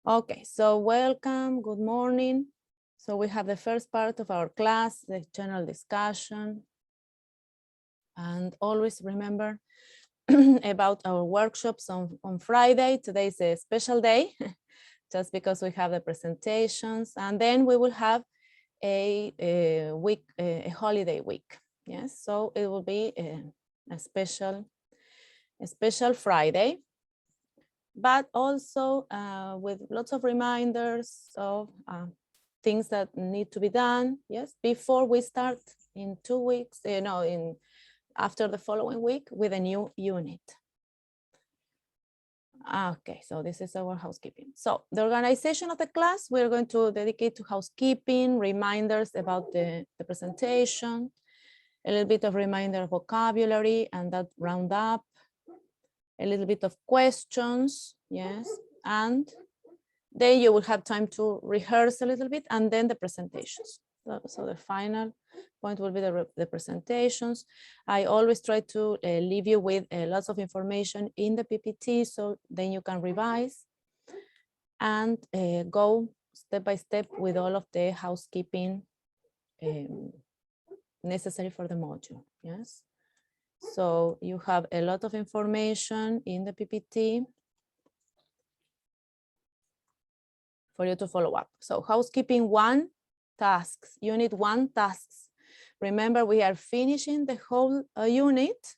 Okay, so welcome, good morning. So we have the first part of our class, the general discussion. And always remember about our workshops on Friday. Today is a special day, just because we have the presentations. And then we will have a week, a holiday week. Yes, so it will be a special Friday, but also with lots of reminders of things that need to be done, yes, before we start in 2 weeks, after the following week with a new unit. Okay, so this is our housekeeping. So the organization of the class, we're going to dedicate to housekeeping, reminders about the presentation, a little bit of reminder of vocabulary and that roundup, a little bit of questions, yes, and then you will have time to rehearse a little bit and then the presentations. So the final point will be the presentations. I always try to leave you with lots of information in the PPT, so then you can revise and go step by step with all of the housekeeping necessary for the module, yes? So you have a lot of information in the PPT for you to follow up. So housekeeping 1, tasks, unit 1, tasks. Remember, we are finishing the whole unit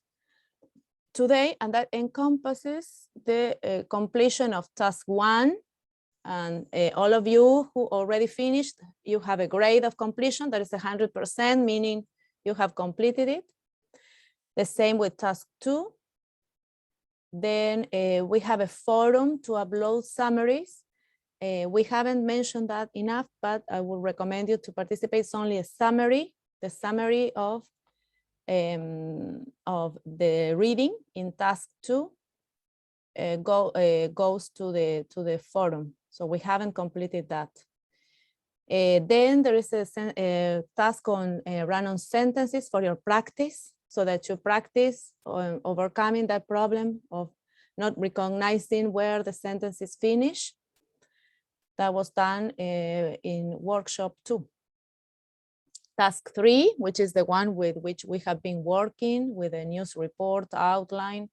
today, and that encompasses the completion of task 1. And all of you who already finished, you have a grade of completion that is 100%, meaning you have completed it. The same with task 2. Then we have a forum to upload summaries. We haven't mentioned that enough, but I would recommend you to participate. It's only a summary, the summary of the reading in task 2 goes to the forum. So we haven't completed that. Then there is a task on run-on sentences for your practice, so that you practice on overcoming that problem of not recognizing where the sentence is finished. That was done in workshop 2. Task 3, which is the one with which we have been working with a news report outline,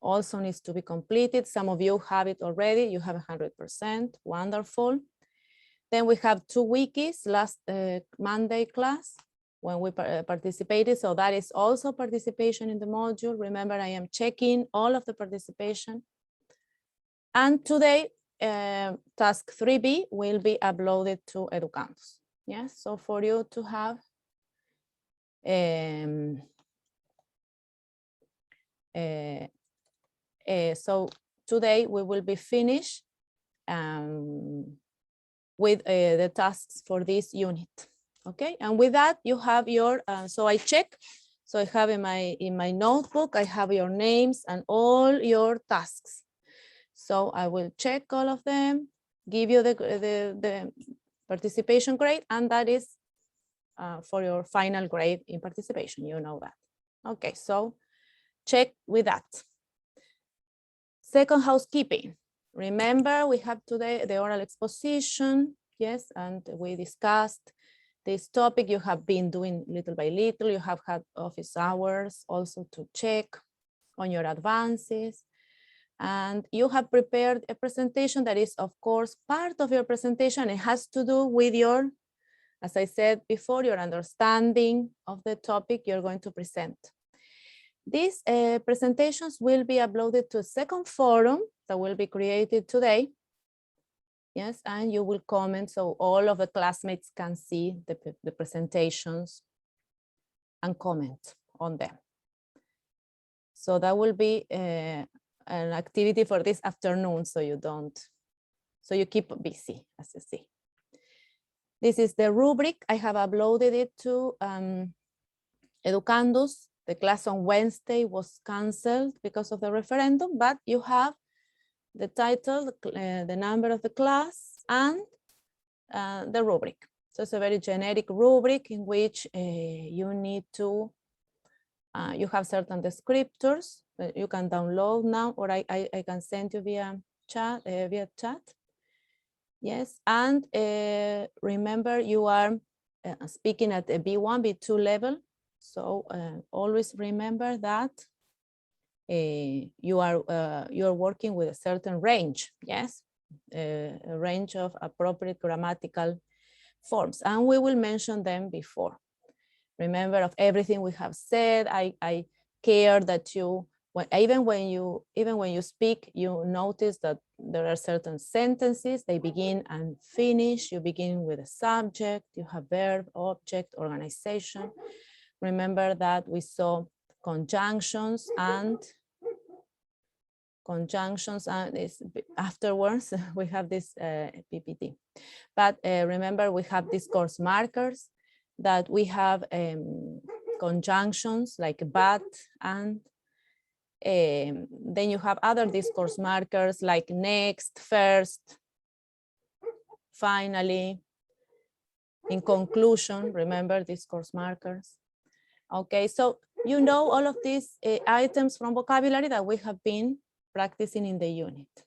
also needs to be completed. Some of you have it already. You have 100%. Wonderful. Then we have 2 wikis, last Monday class when we participated. So that is also participation in the module. Remember, I am checking all of the participation. And today, task 3B will be uploaded to Educandos. Yes, so for you to have so today we will be finished with the tasks for this unit. Okay, and with that you have your, so I check. So I have in my notebook, I have your names and all your tasks. So I will check all of them, give you the participation grade, and that is for your final grade in participation, you know that. Okay, so check with that. Second, housekeeping. Remember, we have today the oral exposition, yes, and we discussed this topic. You have been doing little by little. You have had office hours also to check on your advances. And you have prepared a presentation that is, of course, part of your presentation. It has to do with your, as I said before, your understanding of the topic you're going to present. These presentations will be uploaded to a second forum that will be created today. Yes, and you will comment so all of the classmates can see the presentations and comment on them. So that will be an activity for this afternoon, so you keep busy, as you see. This is the rubric. I have uploaded it to Educandos. The class on Wednesday was canceled because of the referendum, but you have the title, the number of the class, and the rubric. So it's a very generic rubric in which you need to, you have certain descriptors that you can download now, or I can send you via chat. Yes, and remember you are speaking at a B1, B2 level. So always remember that you are working with a certain range, yes, a range of appropriate grammatical forms, and we will mention them before. Remember of everything we have said. I care that you, even when you speak, you notice that there are certain sentences, they begin and finish. You begin with a subject, you have verb, object, organization. Remember that we saw conjunctions and this, afterwards we have this PPT. But remember we have these course markers, that we have conjunctions like but and then you have other discourse markers like next, first, finally, in conclusion. Remember discourse markers. Okay, so you know all of these items from vocabulary that we have been practicing in the unit.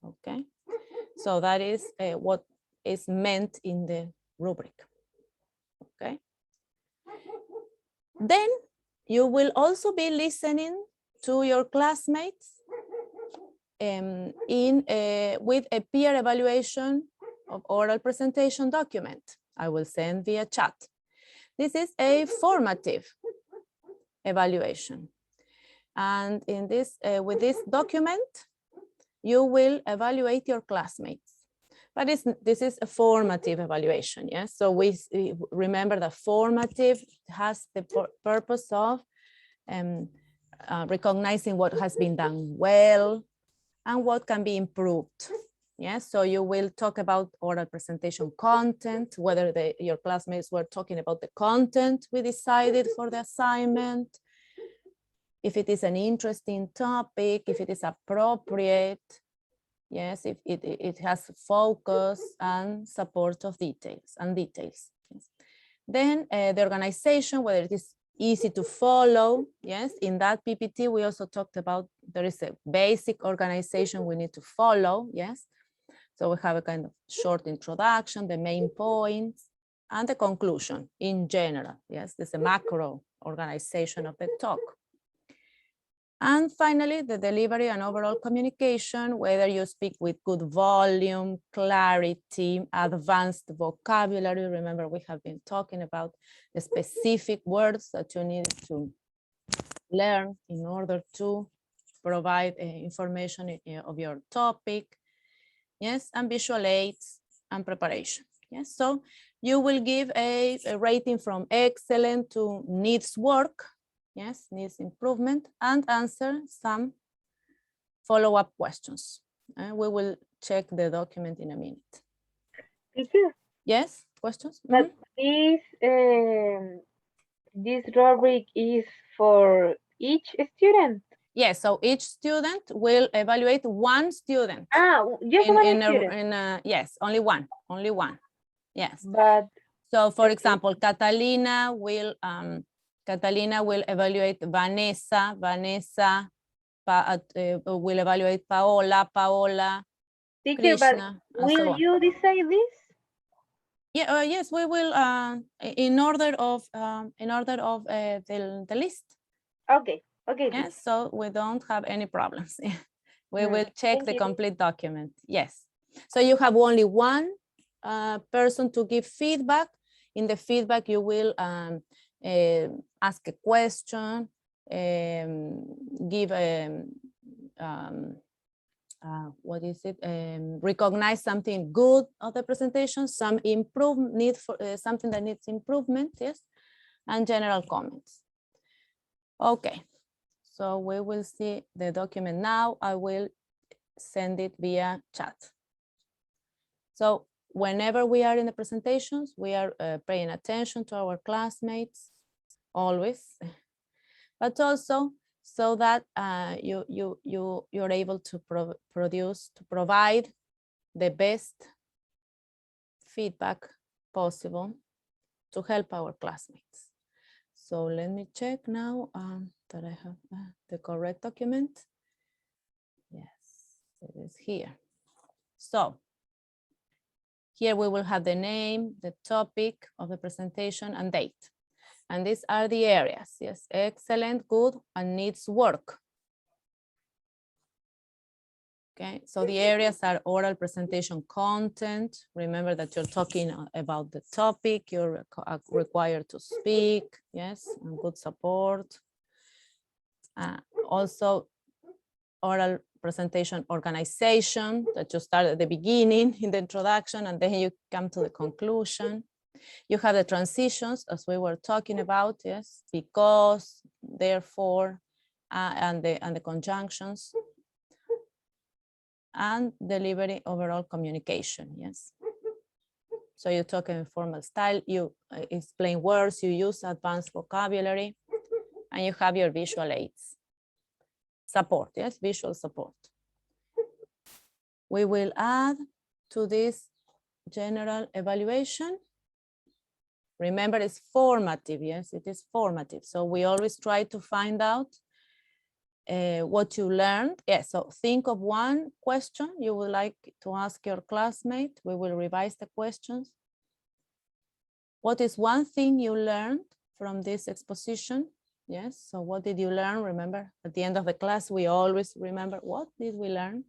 Okay, so that is what is meant in the rubric. Okay, then you will also be listening to your classmates with a peer evaluation of oral presentation document. I will send via chat. This is a formative evaluation. And in this, with this document, you will evaluate your classmates. But this is a formative evaluation, yes? So we remember that formative has the purpose of recognizing what has been done well and what can be improved. Yes, so you will talk about oral presentation content, whether your classmates were talking about the content we decided for the assignment, if it is an interesting topic, if it is appropriate, yes, if it has focus and support of details. Yes. Then the organization, whether it is easy to follow, yes, in that PPT we also talked about there is a basic organization we need to follow, yes. So we have a kind of short introduction, the main points, and the conclusion in general, yes, there's a macro organization of the talk. And finally, the delivery and overall communication, whether you speak with good volume, clarity, advanced vocabulary. Remember, we have been talking about the specific words that you need to learn in order to provide information of your topic. Yes, and visual aids and preparation. Yes, so you will give a rating from excellent to needs work. Yes, needs improvement, and answer some follow-up questions. We will check the document in a minute. Teacher? Yes, questions? But this rubric is for each student? Yes, so each student will evaluate one student. Just one student? Yes, only one, yes. But so for example, Catalina will evaluate Vanessa will evaluate Paola, teacher, Krishna, but will you decide this? Yeah, yes, we will in order of the list. Okay. Yes, so we don't have any problems. We will check the complete document. Yes. So you have only one person to give feedback. In the feedback, you will ask a question, give what is it? Recognize something good of the presentation, some something that needs improvement, yes, and general comments. Okay, so we will see the document now. I will send it via chat. So whenever we are in the presentations, we are paying attention to our classmates, always, but also so that you're able to provide the best feedback possible to help our classmates. So let me check now that I have the correct document. Yes, it is here. So Here we will have the name, the topic of the presentation and date. And these are the areas, yes, excellent, good, and needs work. Okay, so the areas are oral presentation content. Remember that you're talking about the topic, you're required to speak, yes, and good support. Also, oral presentation organization, that you start at the beginning in the introduction and then you come to the conclusion. You have the transitions as we were talking about, yes, because, therefore, and the conjunctions. And delivery overall communication, yes. So you talk in formal style, you explain words, you use advanced vocabulary, and you have your visual aids. Support, yes, visual support. We will add to this general evaluation. Remember, it's formative, yes, it is formative. So we always try to find out what you learned. Yes, so think of one question you would like to ask your classmate. We will revise the questions. What is one thing you learned from this exposition? Yes, so what did you learn? Remember, at the end of the class, we always remember, what did we learn?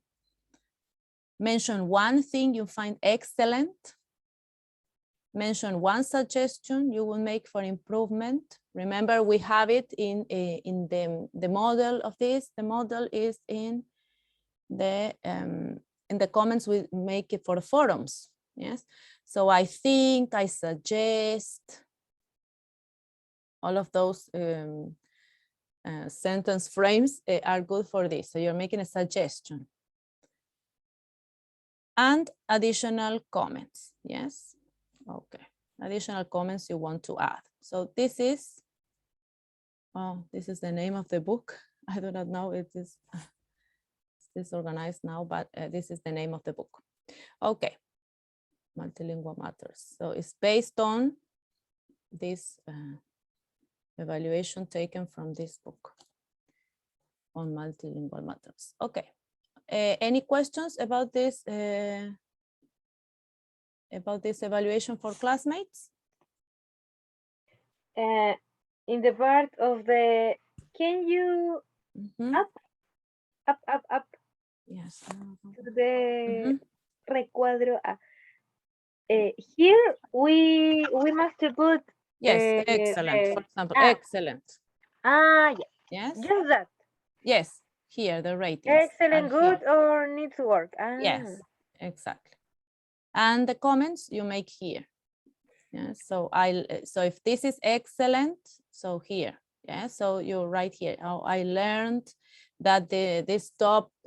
Mention one thing you find excellent. Mention one suggestion you will make for improvement. Remember, we have it in the model of this. The model is in the comments we make it for the forums. Yes, so I think, I suggest, all of those sentence frames are good for this. So you're making a suggestion. And additional comments, yes. Okay, additional comments you want to add. So this is, oh, this is the name of the book. I do not know, it is disorganized now, but this is the name of the book. Okay, Multilingual Matters. So it's based on this evaluation taken from this book on Multilingual Matters. Okay, any questions about this evaluation for classmates? In the part of the, can you up? Yes. To the recuadro. Here we must put. Yes, excellent. For example, excellent. Yeah. Yes. Just that. Yes. Here the ratings. Excellent, good, or needs work. Yes, exactly. And the comments you make here. Yeah, so if this is excellent, so here, yeah, so you write here, oh, I learned that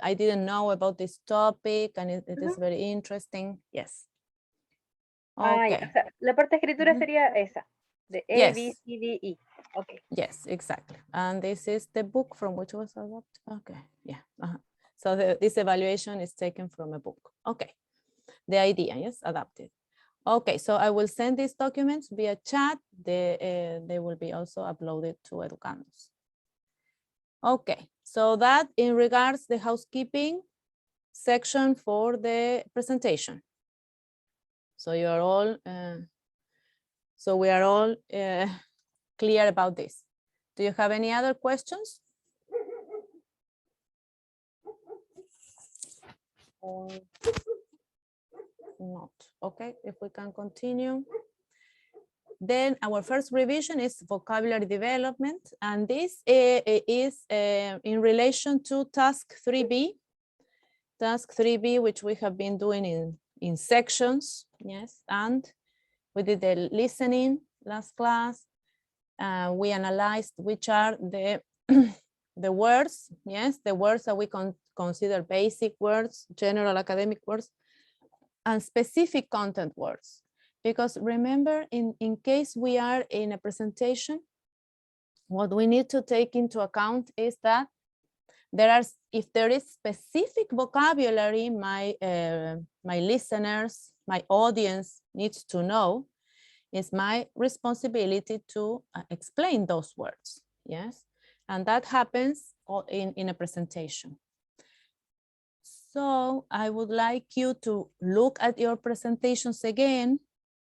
I didn't know about this topic and it is very interesting. Yes. Okay. O sea, la parte de escritura sería esa, de A, yes. B, C, D, E. Okay. Yes, exactly. And this is the book from which was adopted. Okay, yeah. So this evaluation is taken from a book. Okay. The idea, yes, adapted. Okay, so I will send these documents via chat. They will be also uploaded to Educandos. Okay, so that in regards the housekeeping section for the presentation. So you are all, we are all clear about this. Do you have any other questions? Not. Okay, if we can continue. Then our first revision is vocabulary development, and this is in relation to task 3B. Task 3B, which we have been doing in sections, yes, and we did the listening last class. We analyzed which are the the words, yes, the words that we consider basic words, general academic words, and specific content words. Because remember, in case we are in a presentation, what we need to take into account is that if there is specific vocabulary my listeners, my audience needs to know, it's my responsibility to explain those words, yes? And that happens in a presentation. So I would like you to look at your presentations again.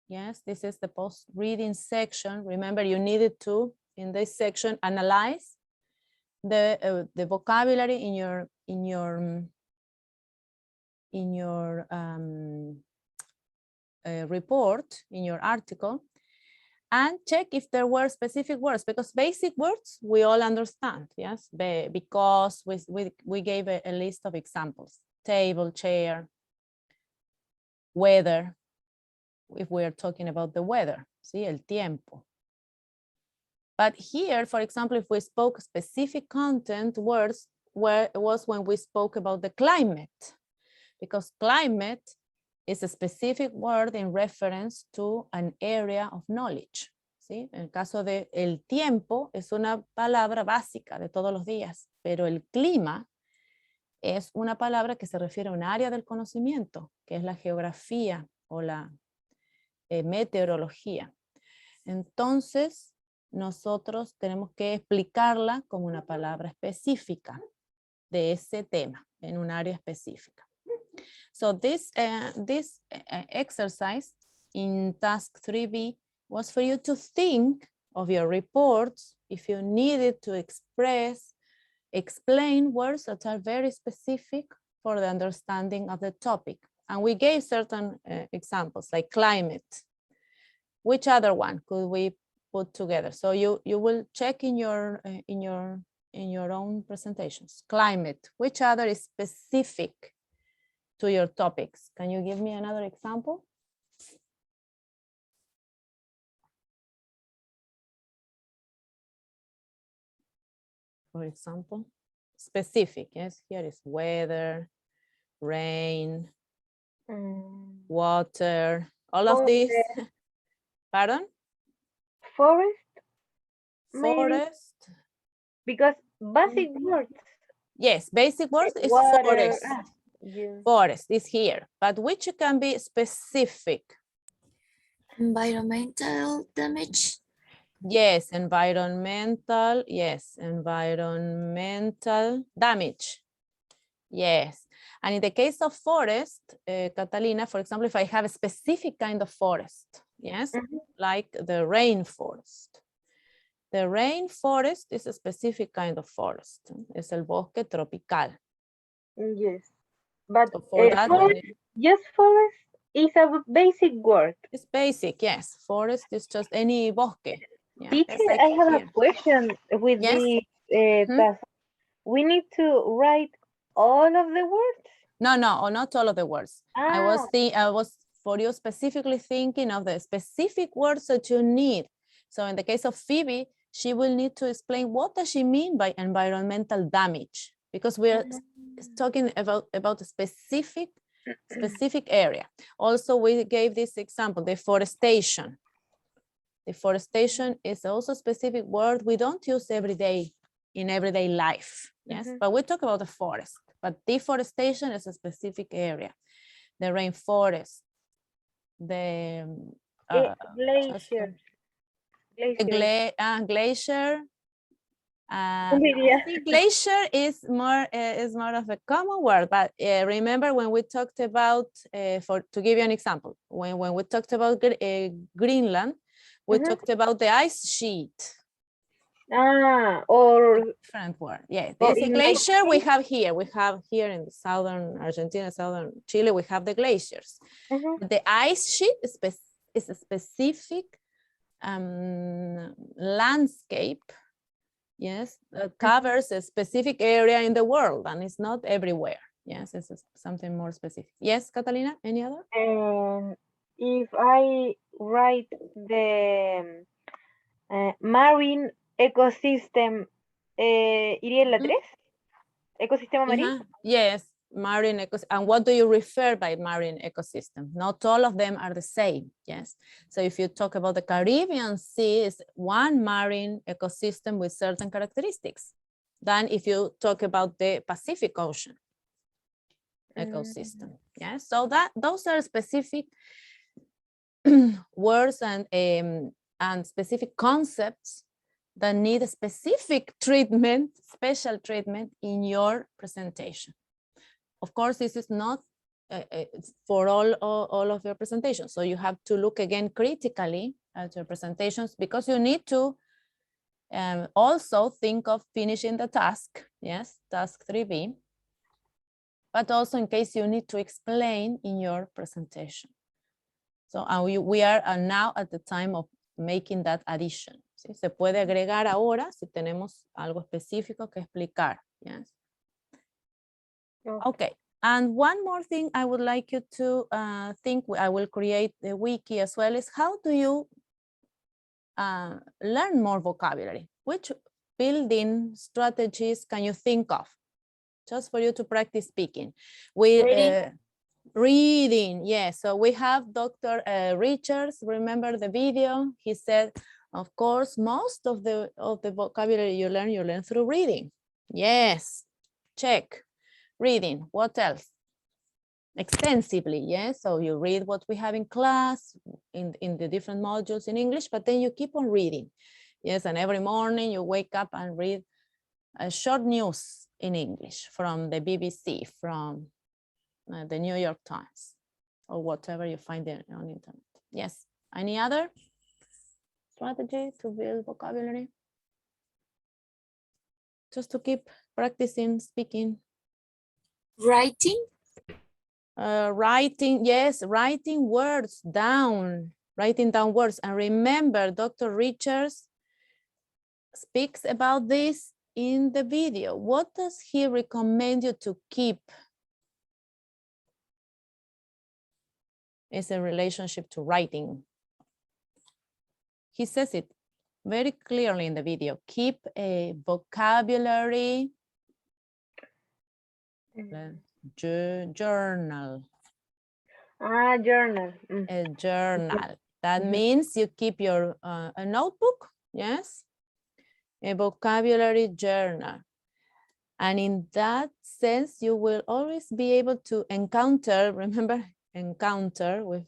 Yes, this is the post-reading section. Remember, you needed to, in this section, analyze the vocabulary in your report, in your article, and check if there were specific words, because basic words we all understand. Yes, because we gave a list of examples: table, chair, weather, if we are talking about the weather, ¿sí? El tiempo. But here, for example, if we spoke specific content words, was when we spoke about the climate, because climate is a specific word in reference to an area of knowledge. ¿Sí? En el caso de el tiempo es una palabra básica de todos los días, pero el clima es una palabra que se refiere a un área del conocimiento, que es la geografía o la meteorología. Entonces, nosotros tenemos que explicarla como una palabra específica de ese tema, en un área específica. So this exercise in task 3B was for you to think of your reports if you needed to explain words that are very specific for the understanding of the topic. And we gave certain examples like climate. Which other one could we put together? So you will check in your own presentations. Climate, which other is specific to your topics? Can you give me another example? For example, specific, yes, here is weather, rain, water, all of these. Pardon? Forest? Maybe? Forest. Because basic words. Yes, basic words is Water. forest. Yes. Forest is here, but which can be specific? Environmental damage. Yes, environmental, yes, environmental damage. Yes, and in the case of forest, Catalina, for example, if I have a specific kind of forest, yes, like the rainforest. The rainforest is a specific kind of forest. Es el bosque tropical. Yes. But So for that, forest, just forest is a basic word. It's basic, yes. Forest is just any bosque. Yeah, Teacher, like I have here. a question with Yes? the task. We need to write all of the words? No, not all of the words. I was for you specifically thinking of the specific words that you need. So in the case of Phoebe, she will need to explain what does she mean by environmental damage, because we're talking about a specific area. Also, we gave this example, deforestation. Deforestation is also a specific word we don't use every day in everyday life. Yes, but we talk about the forest, but deforestation is a specific area. The rainforest, the glacier. Glacier. I think glacier is more of a common word, but remember when we talked about, to give you an example, when we talked about Greenland, we talked about the ice sheet. Or different word. Yeah, there's a glacier we have here in southern Argentina, southern Chile, we have the glaciers. The ice sheet is a specific landscape, yes, that covers a specific area in the world, and it's not everywhere. Yes, it's something more specific. Yes, Catalina, any other? If I write the marine ecosystem, ¿iría en la 3? Ecosistema marino? Yes, marine ecosystem. And what do you refer by marine ecosystem? Not all of them are the same, yes? So if you talk about the Caribbean Sea, it's one marine ecosystem with certain characteristics than if you talk about the Pacific Ocean ecosystem, yes? So those are specific words and specific concepts that need a specific treatment, special treatment in your presentation. of course, this is not it's for all of your presentations. So you have to look again critically at your presentations, because you need to also think of finishing the task. Yes, task 3B. But also in case you need to explain in your presentation. So we are now at the time of making that addition. ¿Sí? Se puede agregar ahora si tenemos algo específico que explicar. Yes. Okay. And one more thing I would like you to think, I will create the wiki as well, is how do you learn more vocabulary? Which building strategies can you think of? Just for you to practice speaking. Reading, yes. So we have Dr. Richards, remember the video? He said, of course, most of the vocabulary you learn through reading. Yes, check. Reading, what else? Extensively, yes. So you read what we have in class, in the different modules in English, but then you keep on reading. Yes, and every morning you wake up and read a short news in English from the BBC, from the New York Times, or whatever you find there on the internet. Yes, any other strategy to build vocabulary? Just to keep practicing speaking. Writing? Writing, yes, writing words down, writing down words. And remember, Dr. Richards speaks about this in the video. What does he recommend you to keep? Is a relationship to writing. He says it very clearly in the video. Keep a vocabulary journal. Journal. A journal. That means you keep your a notebook, yes, a vocabulary journal. And in that sense, you will always be able to encounter, remember, encounter with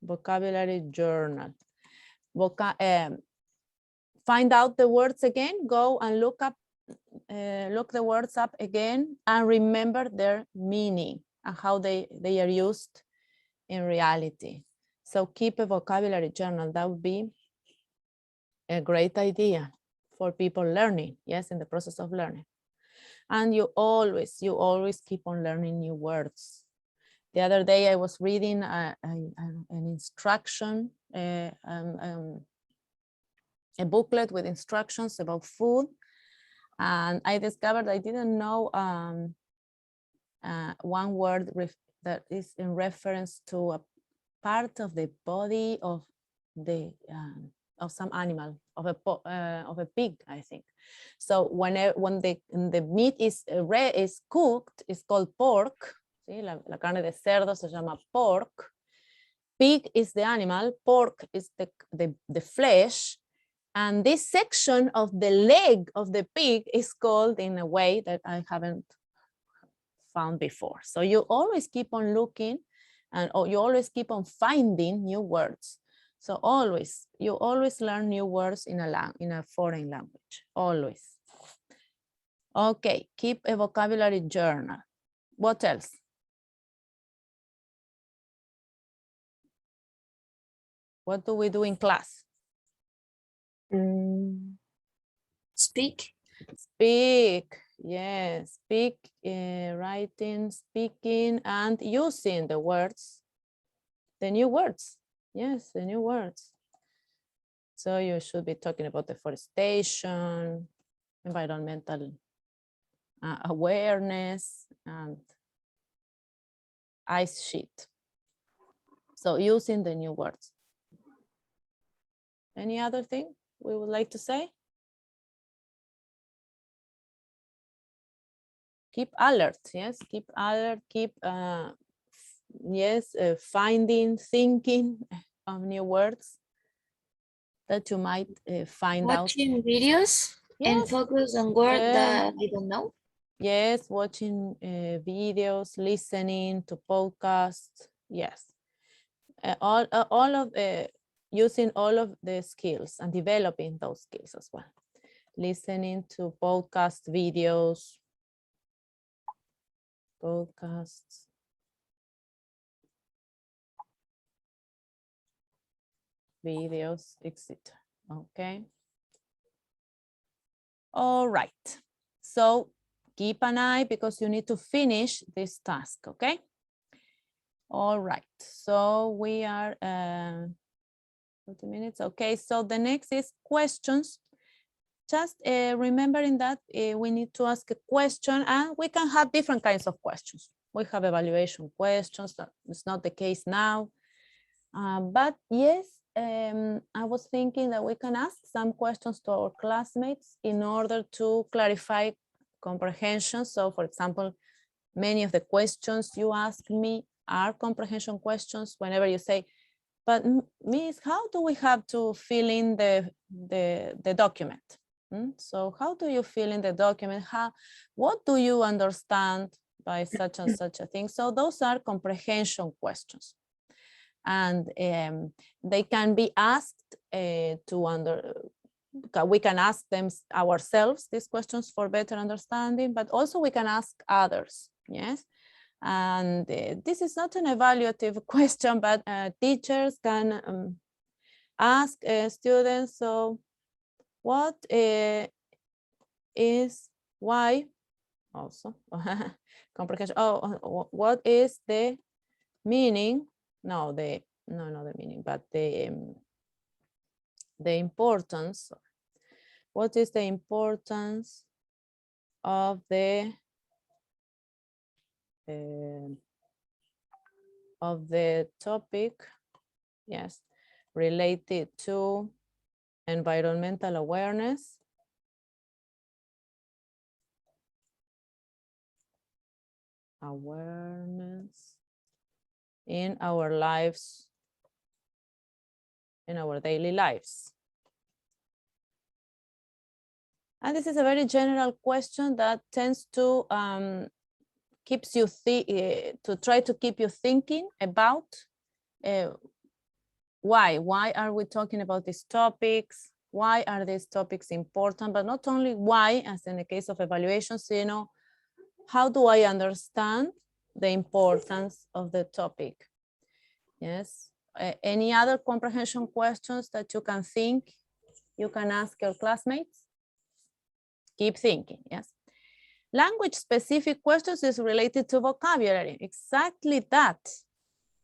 vocabulary journal. Find out the words again, go and look the words up again and remember their meaning and how they are used in reality. So keep a vocabulary journal. That would be a great idea for people learning, yes, in the process of learning. And you always keep on learning new words. The other day I was reading an instruction, a booklet with instructions about food. And I discovered I didn't know one word that is in reference to a part of the body of the of some animal, of a pig, I think. So when the meat is cooked, it's called pork. ¿Sí? La carne de cerdo se llama pork. Pig is the animal, pork is the flesh. And this section of the leg of the pig is called in a way that I haven't found before. So you always keep on looking and you always keep on finding new words. So you always learn new words in a foreign language, always. Okay, keep a vocabulary journal. What else? What do we do in class? Speak. Speak, yes, speak, writing, speaking, and using the words, the new words. Yes, the new words. So you should be talking about deforestation, environmental awareness, and ice sheet. So using the new words. Any other thing we would like to say? Keep alert, yes, keep alert, keep, finding, thinking of new words that you might find Watching videos and focus on words that I don't know. Yes, watching videos, listening to podcasts, yes. Using all of the skills and developing those skills as well. Listening to podcast videos, podcasts, videos, etc. Okay. All right. So keep an eye because you need to finish this task. Okay. All right. So we are 40 minutes. Okay. So the next is questions. Just remembering that we need to ask a question, and we can have different kinds of questions. We have evaluation questions. That is not the case now. But yes, I was thinking that we can ask some questions to our classmates in order to clarify comprehension. So for example, many of the questions you ask me are comprehension questions. Whenever you say, but Miss, how do we have to fill in the document? So how do you fill in the document? What do you understand by such and such a thing? So those are comprehension questions. And they can be asked we can ask them ourselves, these questions for better understanding, but also we can ask others, yes? And this is not an evaluative question, but teachers can ask students, so what is why also comprehension? Oh, what is the meaning? No, not the meaning, but the importance. What is the importance of the topic? Yes, related to environmental awareness. Awareness in our lives, in our daily lives. And this is a very general question that tends to keeps you to try to keep you thinking about why are we talking about these topics? Why are these topics important? But not only why, as in the case of evaluations, you know, how do I understand the importance of the topic? Yes. Any other comprehension questions that you can think you can ask your classmates? Keep thinking, yes. Language specific questions is related to vocabulary. Exactly that.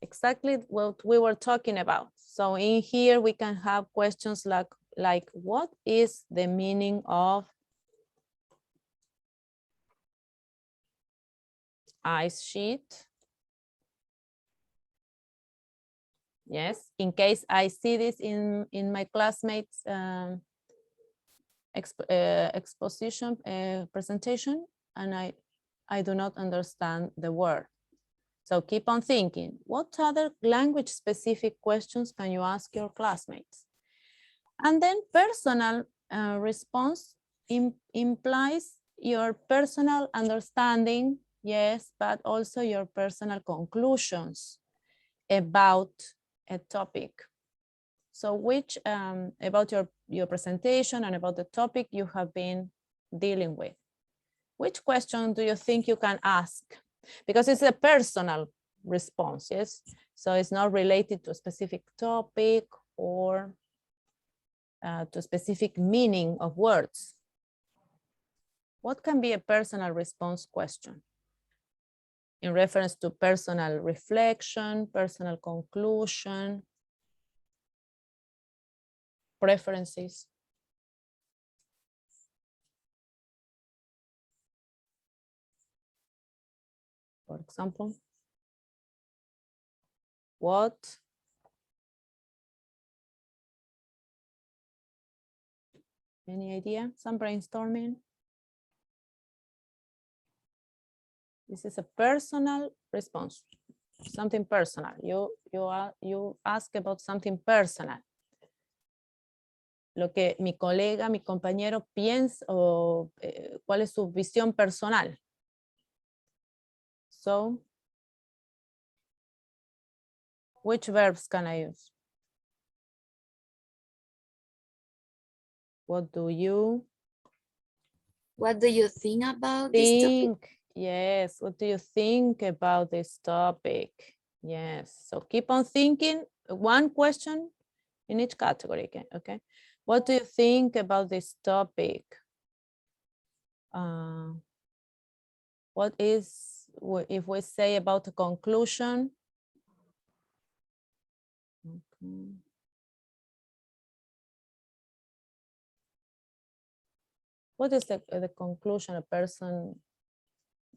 Exactly what we were talking about. So in here we can have questions like what is the meaning of ice sheet? Yes, in case I see this in my classmates' exposition presentation, and I do not understand the word. So keep on thinking, what other language specific questions can you ask your classmates? And then personal response implies your personal understanding, yes, but also your personal conclusions about a topic. So which, about your presentation and about the topic you have been dealing with. Which question do you think you can ask? Because it's a personal response, yes? So it's not related to a specific topic or to a specific meaning of words. What can be a personal response question? In reference to personal reflection, personal conclusion, preferences. For example, what? Any idea? Some brainstorming? This is a personal response, something personal. You ask about something personal. Lo que mi colega, mi compañero piensa o cuál es su visión personal. So, which verbs can I use? What do you What do you think about this topic? Yes, what do you think about this topic? Yes, so keep on thinking, one question in each category, okay? What do you think about this topic? What is, if we say about the conclusion? Okay. What is the conclusion a person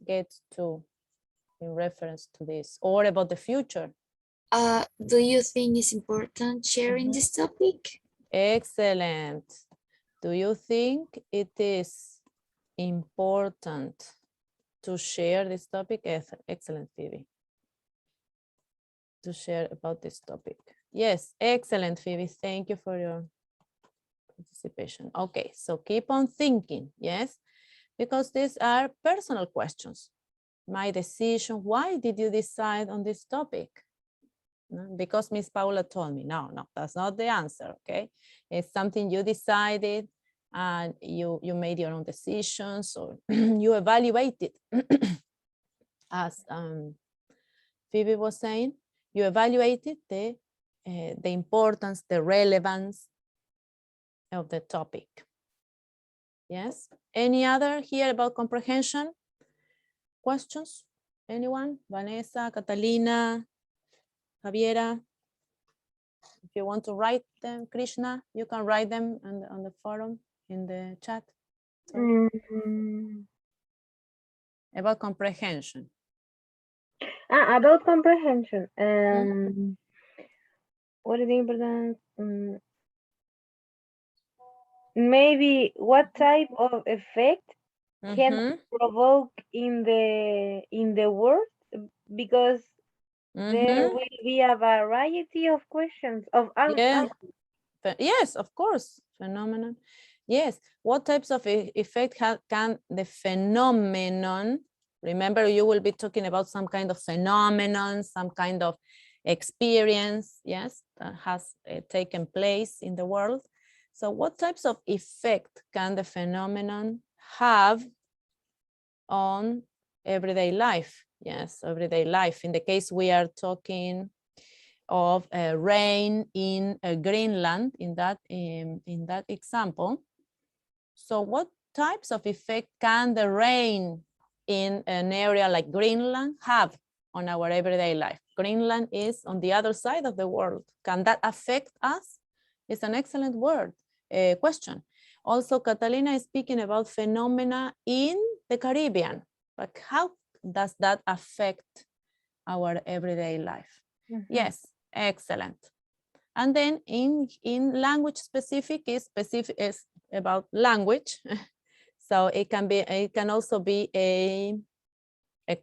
gets to in reference to this, or about the future? Do you think it's important sharing this topic? Excellent. Do you think it is important to share this topic? Excellent, Phoebe. To share about this topic. Yes, excellent, Phoebe. Thank you for your participation. Okay, so keep on thinking, yes, because these are personal questions. My decision, why did you decide on this topic? No, because Miss Paula told me. No, that's not the answer, okay? It's something you decided and you made your own decisions, or you evaluated. As Phoebe was saying, you evaluated the importance, the relevance of the topic. Yes, any other here about comprehension? Questions? Anyone? Vanessa, Catalina, Javiera? If you want to write them, Krishna, you can write them on the forum, in the chat. About comprehension. About comprehension. What is important? Maybe what type of effect can provoke in the world, because there will be a variety of questions of Yeah. Yes, of course, phenomenon. Yes, what types of effect can the phenomenon, remember you will be talking about some kind of phenomenon, some kind of experience, yes, that has taken place in the world. So what types of effect can the phenomenon have on everyday life? Yes, everyday life. In the case we are talking of rain in Greenland, in that example. So what types of effect can the rain in an area like Greenland have on our everyday life? Greenland is on the other side of the world. Can that affect us? It's an excellent question. Also, Catalina is speaking about phenomena in the Caribbean, but how does that affect our everyday life? Yes, excellent. And then in language specific is about language. So it can also be a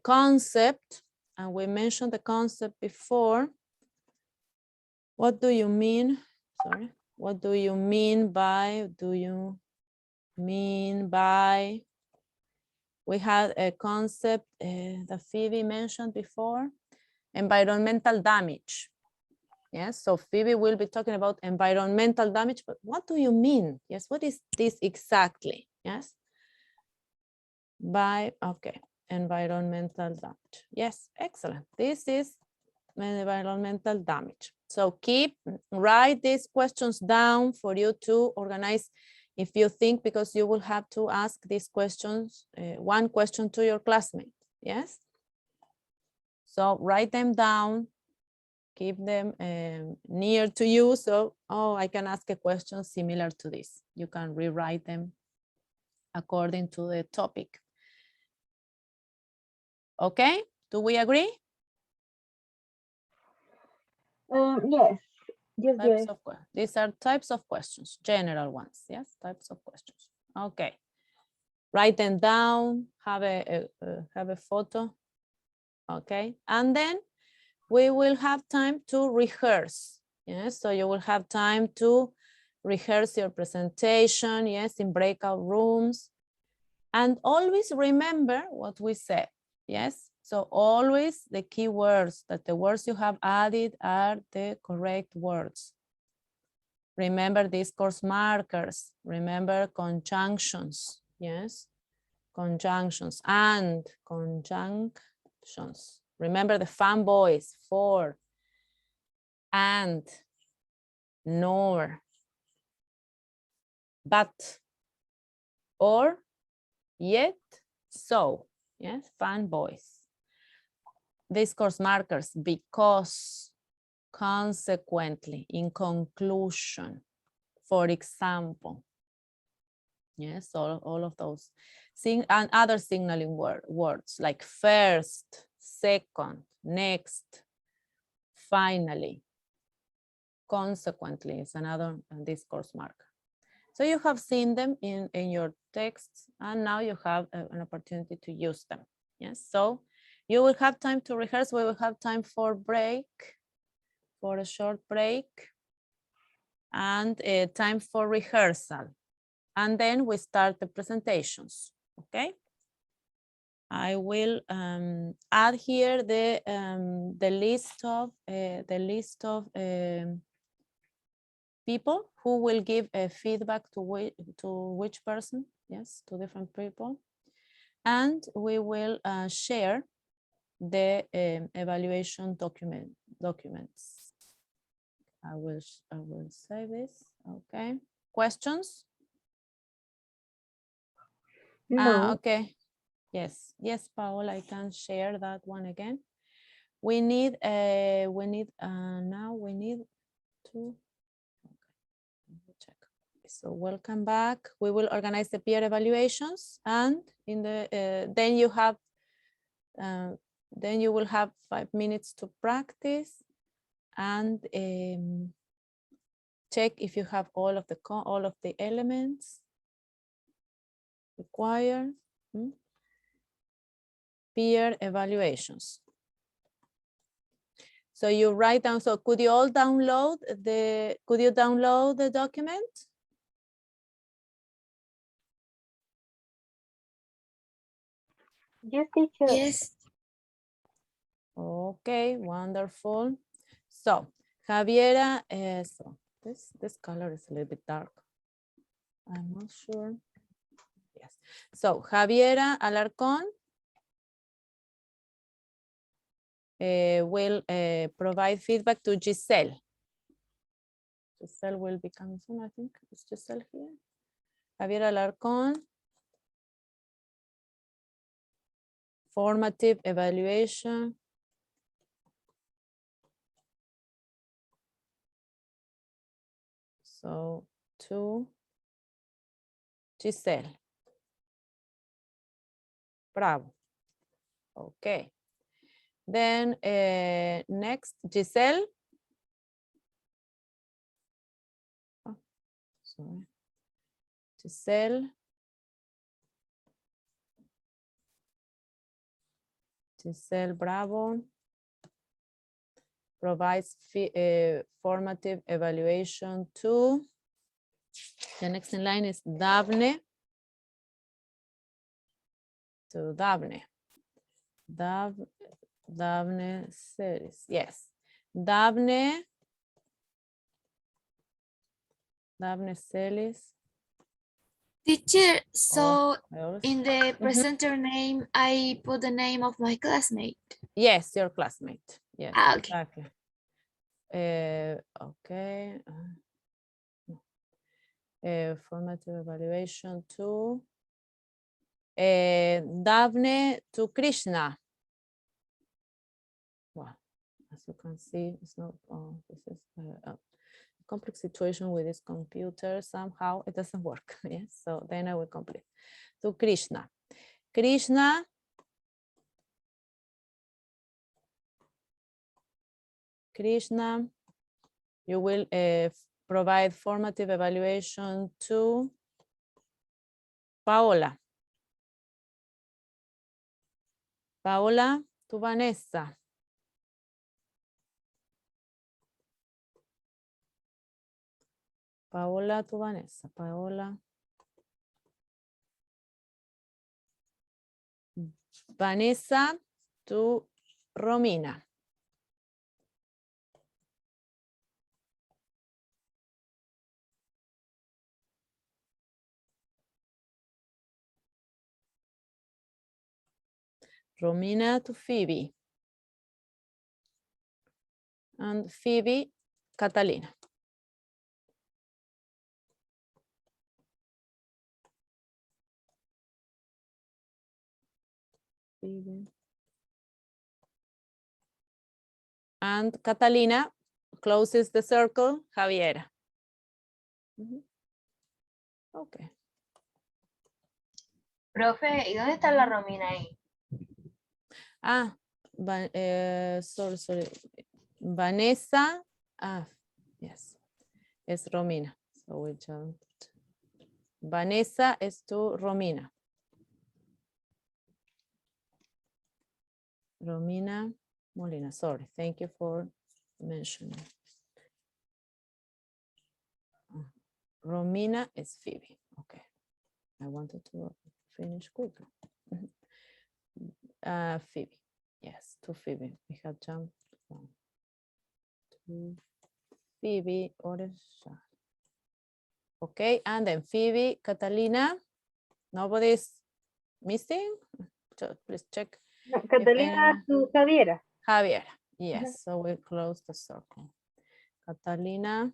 concept, and we mentioned the concept before. What do you mean? Sorry. What do you mean by, we had a concept that Phoebe mentioned before, environmental damage. Yes, so Phoebe will be talking about environmental damage, but what do you mean? Yes, what is this exactly? Yes, okay, environmental damage. Yes, excellent. This is environmental damage. So write these questions down for you to organize if you think, because you will have to ask these questions, one question to your classmate, yes? So write them down, keep them near to you. So, I can ask a question similar to this. You can rewrite them according to the topic. Okay, do we agree? Yes. Yes. These are types of questions, general ones, yes, types of questions. Okay, write them down, have a photo, okay, and then we will have time to rehearse. Yes, so you will have time to rehearse your presentation, yes, in breakout rooms. And always remember what we said, yes? So always the key words, that the words you have added are the correct words. Remember these course markers, remember conjunctions, yes? Conjunctions and conjunctions. Remember the fanboys, for, and, nor, but, or, yet, so. Yes, fanboys. Discourse markers, because, consequently, in conclusion, for example. Yes, all of those. And other signaling words like first, second, next, finally, consequently is another discourse marker. So you have seen them in your texts, and now you have an opportunity to use them. Yes, so you will have time to rehearse. We will have time for break, for a short break, and time for rehearsal. And then we start the presentations, okay? I will add here the list of people who will give a feedback to which person, yes, to different people. And we will share the evaluation documents. I will say this, okay. Questions? No. Okay, yes, Paola, I can share that one again. We need to, okay, check. So welcome back. We will organize the peer evaluations, and in the then you will have 5 minutes to practice and check if you have all of the elements required. Peer evaluations. So you write down, so could you download the document? Yes, teacher. Yes. Okay, wonderful. So Javiera, so this color is a little bit dark. I'm not sure. Yes. So Javiera Alarcón will provide feedback to Giselle. Giselle will be coming soon, I think. Is Giselle here? Javiera Alarcón. Formative evaluation. So to Giselle. Bravo. Okay. Then next, Giselle. Oh, sorry. Giselle. Giselle Bravo provides formative evaluation to, the next in line is Daphne. To Daphne. Daphne series, yes. Daphne Celis. Teacher, so Oh, in the presenter name, I put the name of my classmate. Yes, your classmate. Yes, Ah, okay. exactly. Okay. Formative evaluation to Daphne to Krishna. Well, as you can see, it's not, this is a complex situation with this computer. Somehow it doesn't work. Yes, so then I will complete. To Krishna. Krishna. Krishna, you will provide formative evaluation to Paola. Paola to Vanessa. Paola to Vanessa. Paola. Vanessa to Romina. Romina to Phoebe. And Phoebe, Catalina. Phoebe. And Catalina closes the circle, Javiera. Okay. Profe, ¿y dónde está la Romina ahí? Ah, sorry. Vanessa, yes, es Romina. So we jumped. Vanessa is to Romina. Romina Molina, sorry. Thank you for mentioning. Romina is Phoebe. Okay. I wanted to finish quickly. Phoebe. Yes, to Phoebe. We have jumped one. To Phoebe Oresha. Okay, and then Phoebe, Catalina. Nobody's missing? So please check. Catalina to Javiera. Javier. Yes, so we close the circle. Catalina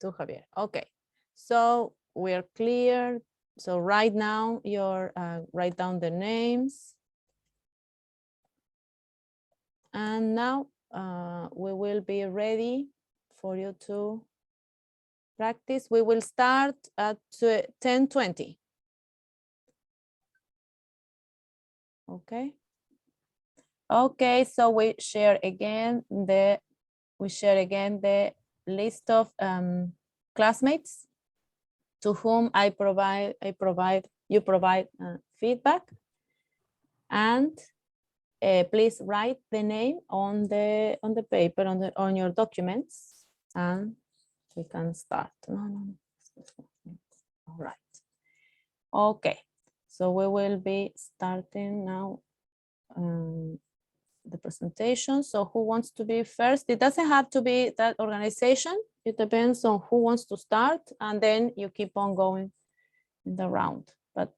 to Javier. Okay, so we're clear. So right now, write down the names. And now we will be ready for you to practice. We will start at 10:20. Okay. Okay, so we share again the list of classmates to whom you provide feedback, and please write the name on the paper on your documents, and we can start. No. All right. Okay, so we will be starting now the presentation. So who wants to be first? It doesn't have to be that organization. It depends on who wants to start, and then you keep on going in the round. But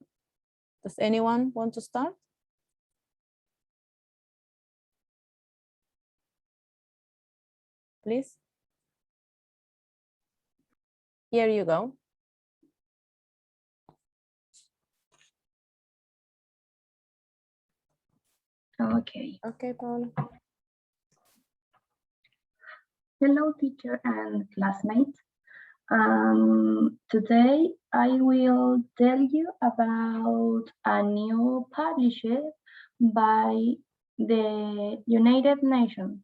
does anyone want to start? Please. Here you go. Okay. Okay, Paula. Hello, teacher and classmates. Today I will tell you about a new published by the United Nations.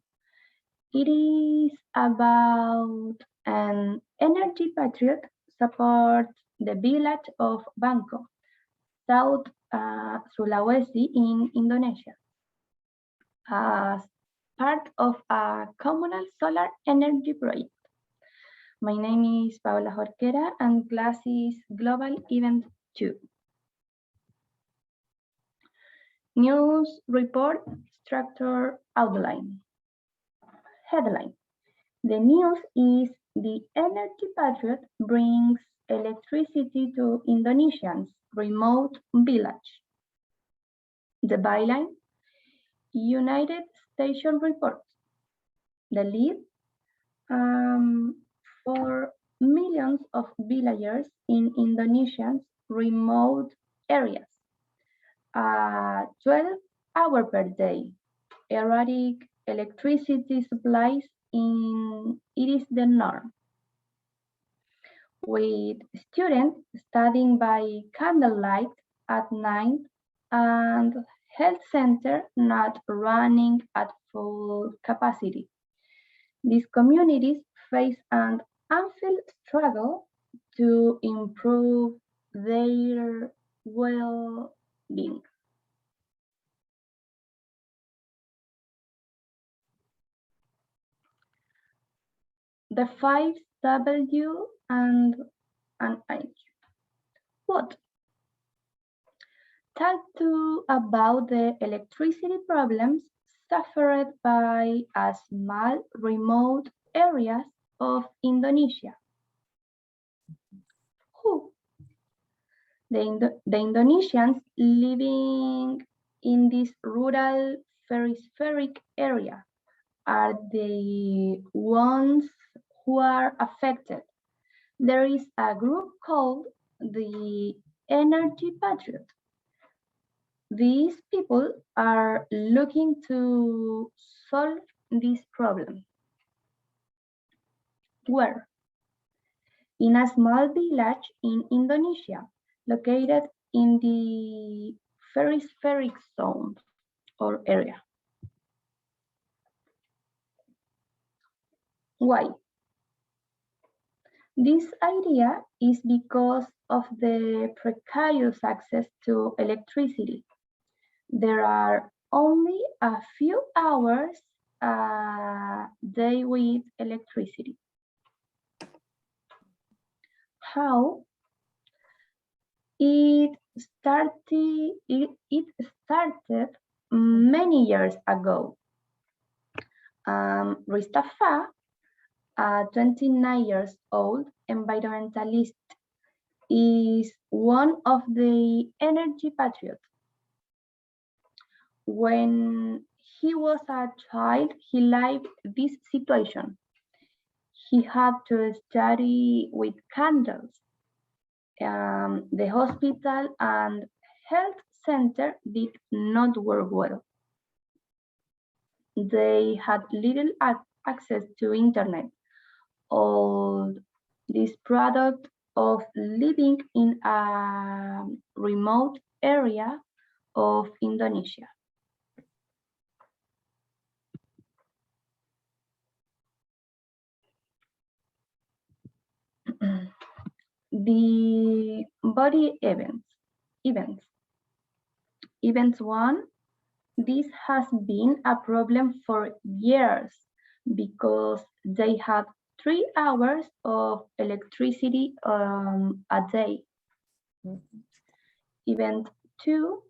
It is about an energy patriot support the village of Bangkok, South Sulawesi in Indonesia, as part of a communal solar energy project. My name is Paola Jorquera and class is Global Event 2. News report structure outline. Headline. The news is the energy patriot brings electricity to Indonesians' remote village. The byline. United Station reports. The lead. For millions of villagers in Indonesia's remote areas. 12-hour per day. Erratic electricity supplies it is the norm. With students studying by candlelight at night and health center not running at full capacity. These communities face an unfelt struggle to improve their well-being. The 5 W and an H. What? Talk about the electricity problems suffered by a small remote areas of Indonesia. Who? The Indonesians living in this rural peripheral area are the ones who are affected. There is a group called the Energy Patriot. These people are looking to solve this problem. Where? In a small village in Indonesia, located in the peripheral zone or area. Why? This idea is because of the precarious access to electricity. There are only a few hours a day with electricity. How? It started many years ago. Ristafa, a 29 years old environmentalist, is one of the energy patriots. When he was a child, he lived this situation. He had to study with candles. The hospital and health center did not work well. They had little access to internet. All this product of living in a remote area of Indonesia. The body events. Events 1, this has been a problem for years because they had 3 hours of electricity a day. Event 2,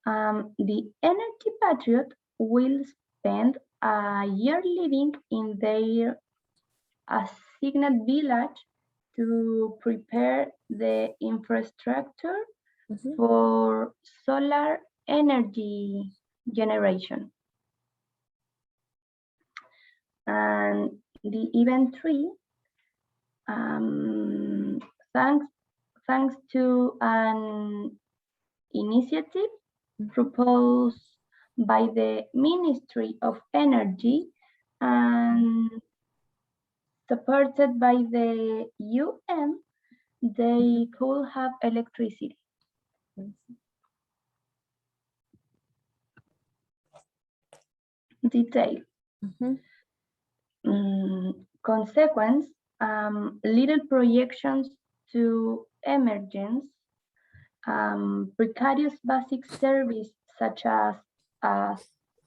the Energy Patriot will spend a year living in their assigned village to prepare the infrastructure for solar energy generation. And the event 3, thanks to an initiative proposed by the Ministry of Energy and supported by the UN, they could have electricity. Detail. Consequence, little projections to emergence, precarious basic service such as a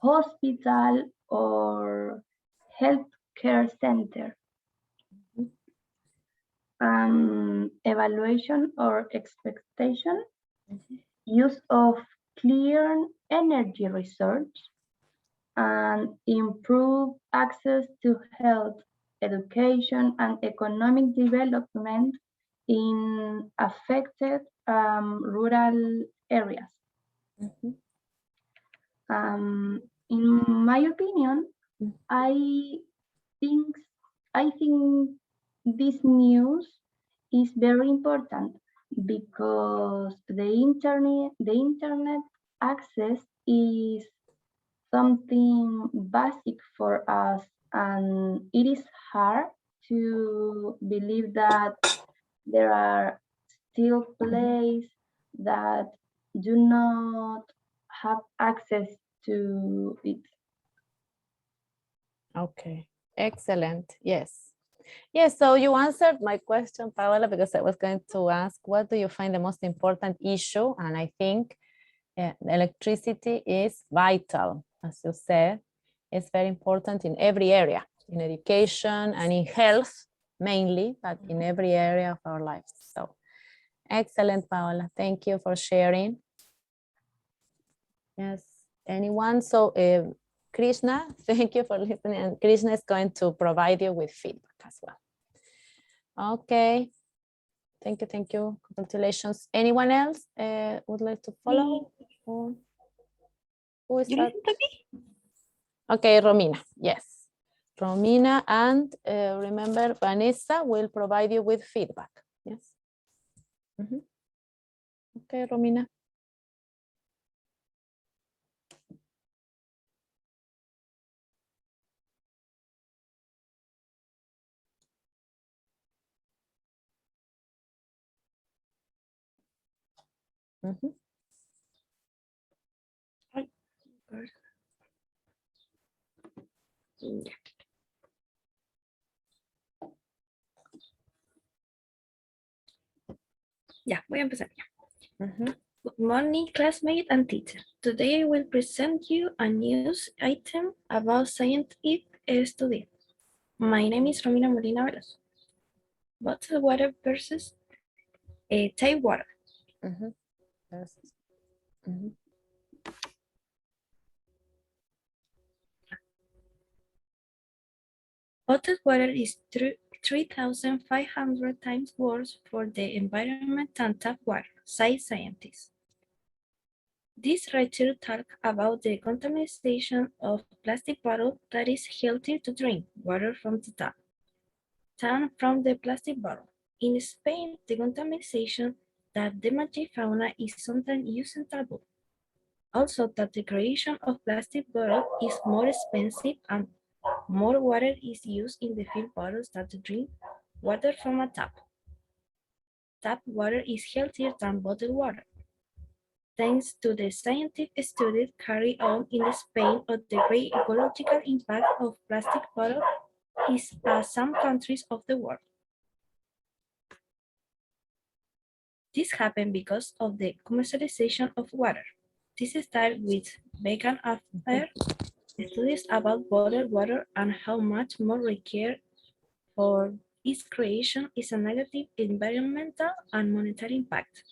hospital or healthcare center. Evaluation or expectation, use of clean energy research, and improve access to health, education, and economic development in affected rural areas. In my opinion, I think this news is very important because the internet access is something basic for us, and it is hard to believe that there are still places that do not have access to it. Okay, excellent. Yes. Yes, so you answered my question, Paola, because I was going to ask, what do you find the most important issue? And I think electricity is vital, as you said. It's very important in every area, in education and in health mainly, but in every area of our lives. So excellent, Paola. Thank you for sharing. Yes, anyone? So Krishna, thank you for listening. And Krishna is going to provide you with feedback as well. Okay, Thank you, thank you. Congratulations. Anyone else would like to follow? Or who is that? Okay, Romina, yes. Romina, and remember, Vanessa will provide you with feedback. Yes. Okay, Romina. Ya. Ya, voy a empezar ya. Good morning, classmates and teacher. Today I will present you a news item about scientific study. My name is Romina Molina Veloso. Bottled water versus tap water. Bottled water is 3,500 times worse for the environment than tap water, say scientists. This research talks about the contamination of plastic bottle that is healthier to drink water from the tap than from the plastic bottle. In Spain, the contamination that damages fauna is sometimes used in taboo. Also, that the creation of plastic bottle is more expensive and more water is used in the fill bottles than to drink water from a tap. Tap water is healthier than bottled water. Thanks to the scientific studies carried on in Spain of the great ecological impact of plastic bottles in some countries of the world. This happened because of the commercialization of water. This started with vegan after studies about bottled water and how much more required for its creation is a negative environmental and monetary impact.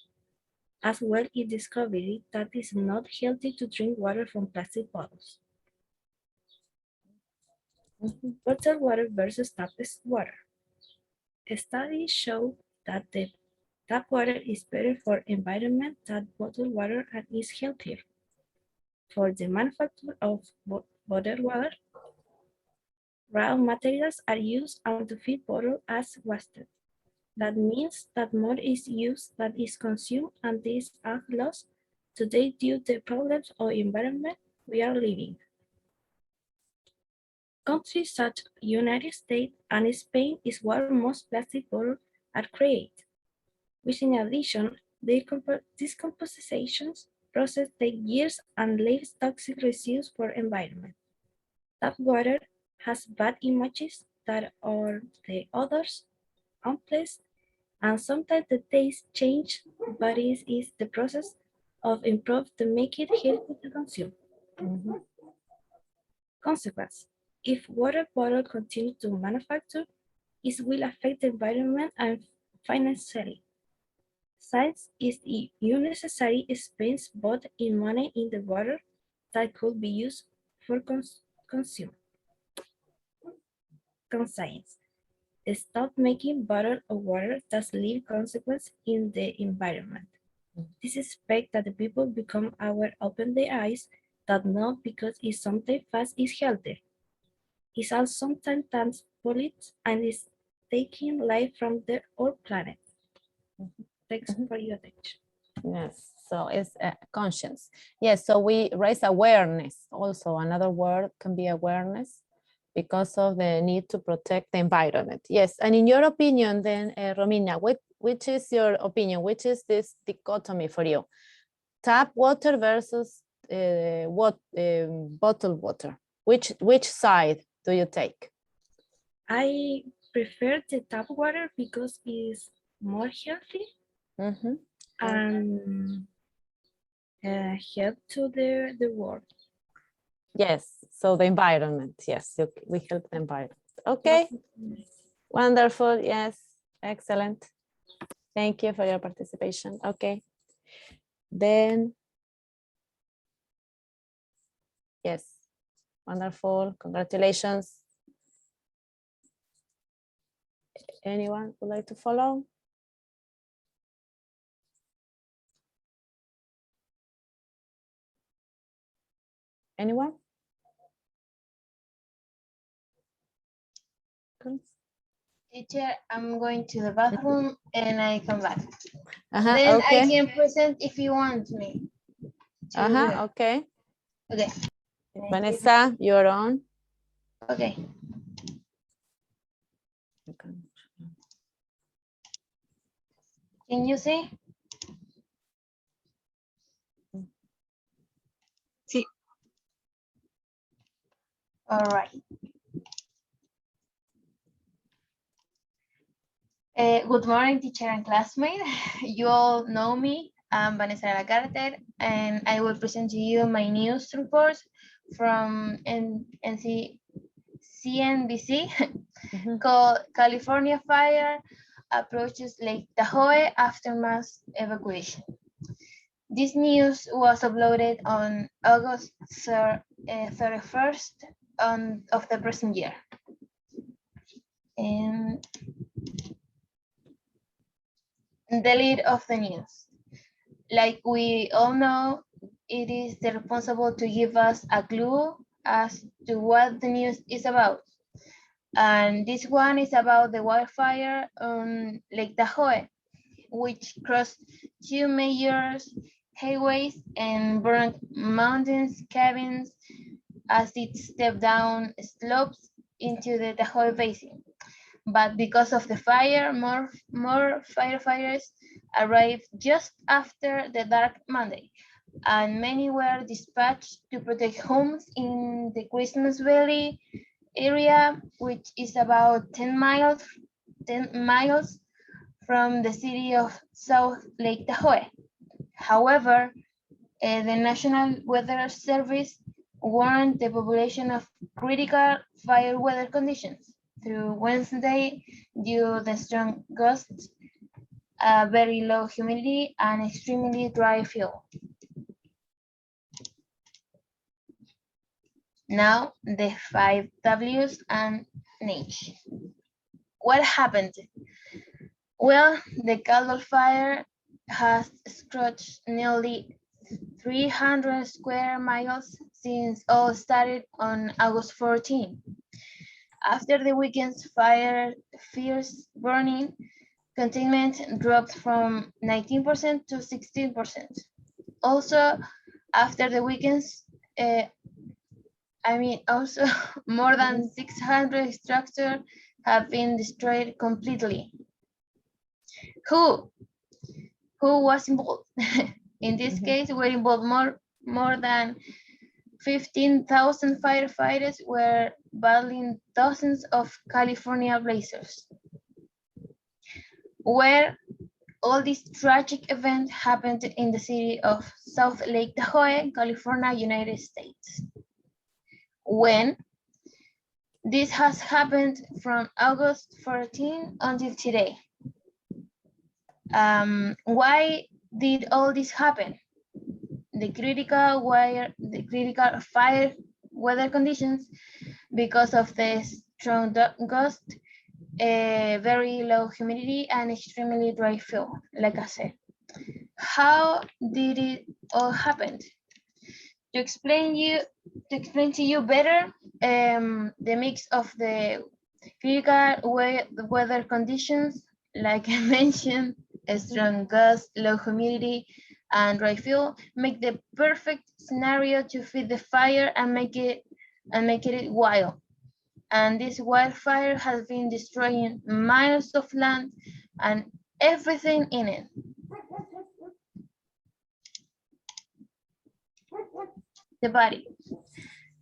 As well, it discovered that it is not healthy to drink water from plastic bottles. Bottled water versus tap water. Studies show that the tap water is better for environment than bottled water and is healthier. For the manufacture of bottled water, raw materials are used and to fill bottles as wasted. That means that more is used than is consumed, and this are lost today due to the problems of environment we are living. Countries such as United States and Spain is where most plastic bottles are created, which in addition, decomposition process take years and leaves toxic residues for environment. Tap water has bad images that are the odors, unpleasant, and sometimes the taste change, but it is the process of improve to make it healthy to consume. Consequence, if water bottle continue to manufacture, it will affect the environment and financially. Science is the unnecessary expense both in money in the water that could be used for consume. Conscience. Stop making bottled water that leave consequences in the environment. This expect that the people become aware, open their eyes, that not because it's something fast is healthy. It's also sometimes polluted and is taking life from our planet. Thanks for your attention. Yes, so it's conscience. Yes, so we raise awareness. Also, another word can be awareness because of the need to protect the environment. Yes, and in your opinion then, Romina, which is your opinion? Which is this dichotomy for you? Tap water versus bottled water. Which side do you take? I prefer the tap water because it's more healthy and help to the world. Yes, so the environment, yes, we help the environment. Okay, wonderful, yes, excellent. Thank you for your participation. Okay, then, yes, wonderful, congratulations. Anyone would like to follow? Anyone? Teacher, I'm going to the bathroom and I come back. Uh-huh, Then okay. I can present if you want me. to do it. Okay. Okay. Vanessa, you're on. Okay. Can you see? Sí. All right. Good morning, teacher and classmate. You all know me. I'm Vanessa Carter, and I will present to you my news report from CNBC called California Fire Approaches Lake Tahoe After Mass Evacuation. This news was uploaded on August 31st of the present year. And the lead of the news. Like we all know, it is the responsible to give us a clue as to what the news is about. And this one is about the wildfire on Lake Tahoe, which crossed two major highways and burned mountains, cabins, as it stepped down slopes into the Tahoe Basin. But because of the fire, more firefighters arrived just after the dark Monday, and many were dispatched to protect homes in the Christmas Valley area, which is about 10 miles from the city of South Lake Tahoe. However, the National Weather Service warned the population of critical fire weather conditions through Wednesday due to the strong gusts, very low humidity, and extremely dry fuel. Now, the 5 W's and an H. What happened? Well, the Caldwell fire has scorched nearly 300 square miles since all started on August 14. After the weekend's fierce burning, containment dropped from 19% to 16%. Also, after the weekend's, more than 600 structures have been destroyed completely. Who was involved? In this case, were involved more than 15,000 firefighters were battling dozens of California blazes. Where all this tragic event happened in the city of South Lake Tahoe, California, United States. When? This has happened from August 14 until today. Why did all this happen? The critical fire weather conditions because of the strong gust, very low humidity, and extremely dry fuel, like I said. How did it all happen? To explain to you better, the mix of the critical weather conditions, like I mentioned, a strong gust, low humidity, and dry fuel, make the perfect scenario to feed the fire and make it wild. And this wildfire has been destroying miles of land and everything in it. The body.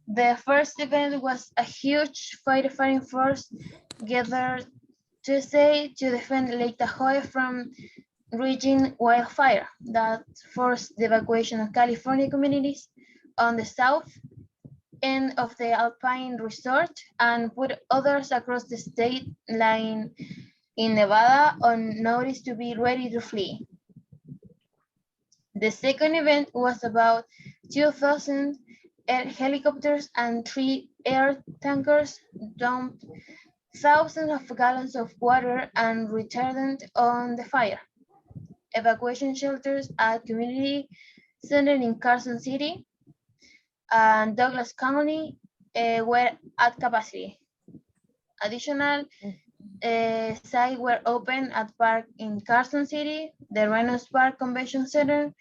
The first event was a huge firefighting force gathered Tuesday to defend Lake Tahoe from raging wildfire that forced the evacuation of California communities on the south end of the Alpine Resort and put others across the state line in Nevada on notice to be ready to flee. The second event was about 2,000 helicopters and 3 air tankers dumped thousands of gallons of water and retardant on the fire. Evacuation shelters at community center in Carson City, and Douglas County were at capacity. Additional sites were open at park in Carson City, the Reynolds Park Convention Center,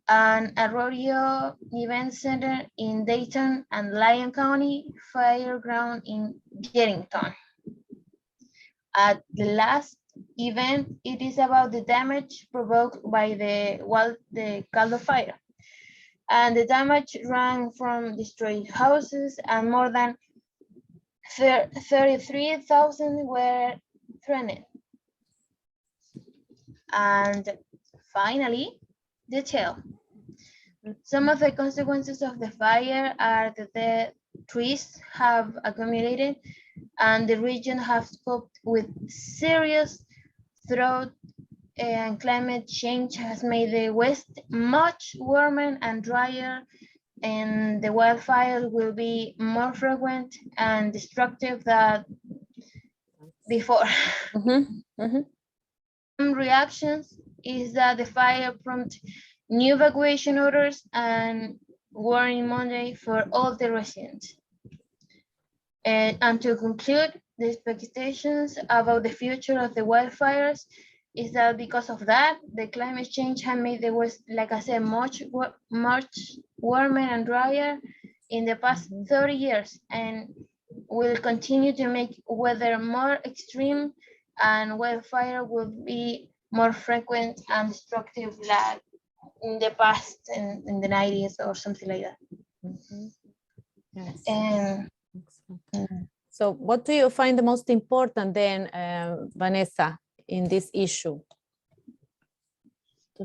and a rodeo event center in Dayton, and Lyon County Fairground in Gettington. At the last event, it is about the damage provoked by the Caldo fire. And the damage ran from destroyed houses, and more than 33,000 were threatened. And finally, the tail. Some of the consequences of the fire are that the trees have accumulated and the region has coped with serious drought, and climate change has made the West much warmer and drier, and the wildfires will be more frequent and destructive than before. Some reactions is that the fire prompted new evacuation orders and warning Monday for all the residents. And to conclude, the expectations about the future of the wildfires is that because of that, the climate change has made the West, like I said, much warmer and drier in the past 30 years, and will continue to make weather more extreme, and wildfire will be more frequent and destructive like in the past, in the 90s or something like that. Yes. And so what do you find the most important then, Vanessa, in this issue?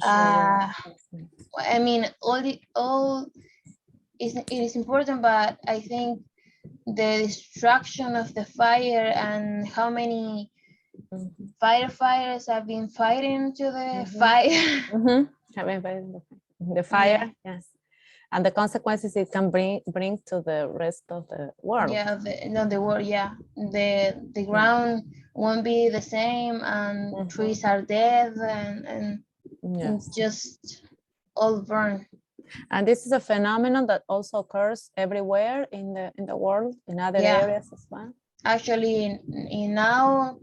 I mean, it is important, but I think the destruction of the fire and how many firefighters have been fighting to the fire. The fire, yes. And the consequences it can bring to the rest of the world. Yeah, the world, yeah. The ground won't be the same, and trees are dead, and yes. just all burned. And this is a phenomenon that also occurs everywhere in the world, in other areas as well. Actually, now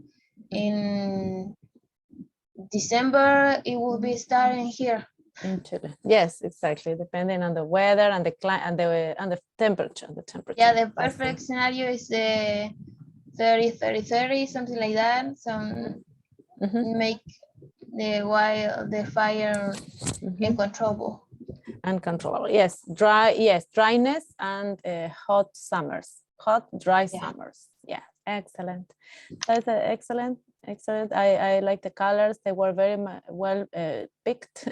in December, it will be starting here in Chile. Yes, exactly. Depending on the weather and the climate and the temperature. Yeah, the perfect scenario is the 30-30-30, something like that. So make the fire uncontrollable. Uncontrollable. Yes, dryness and hot summers. Hot, dry summers. Yeah, excellent. That's excellent. I like the colors. They were very well picked.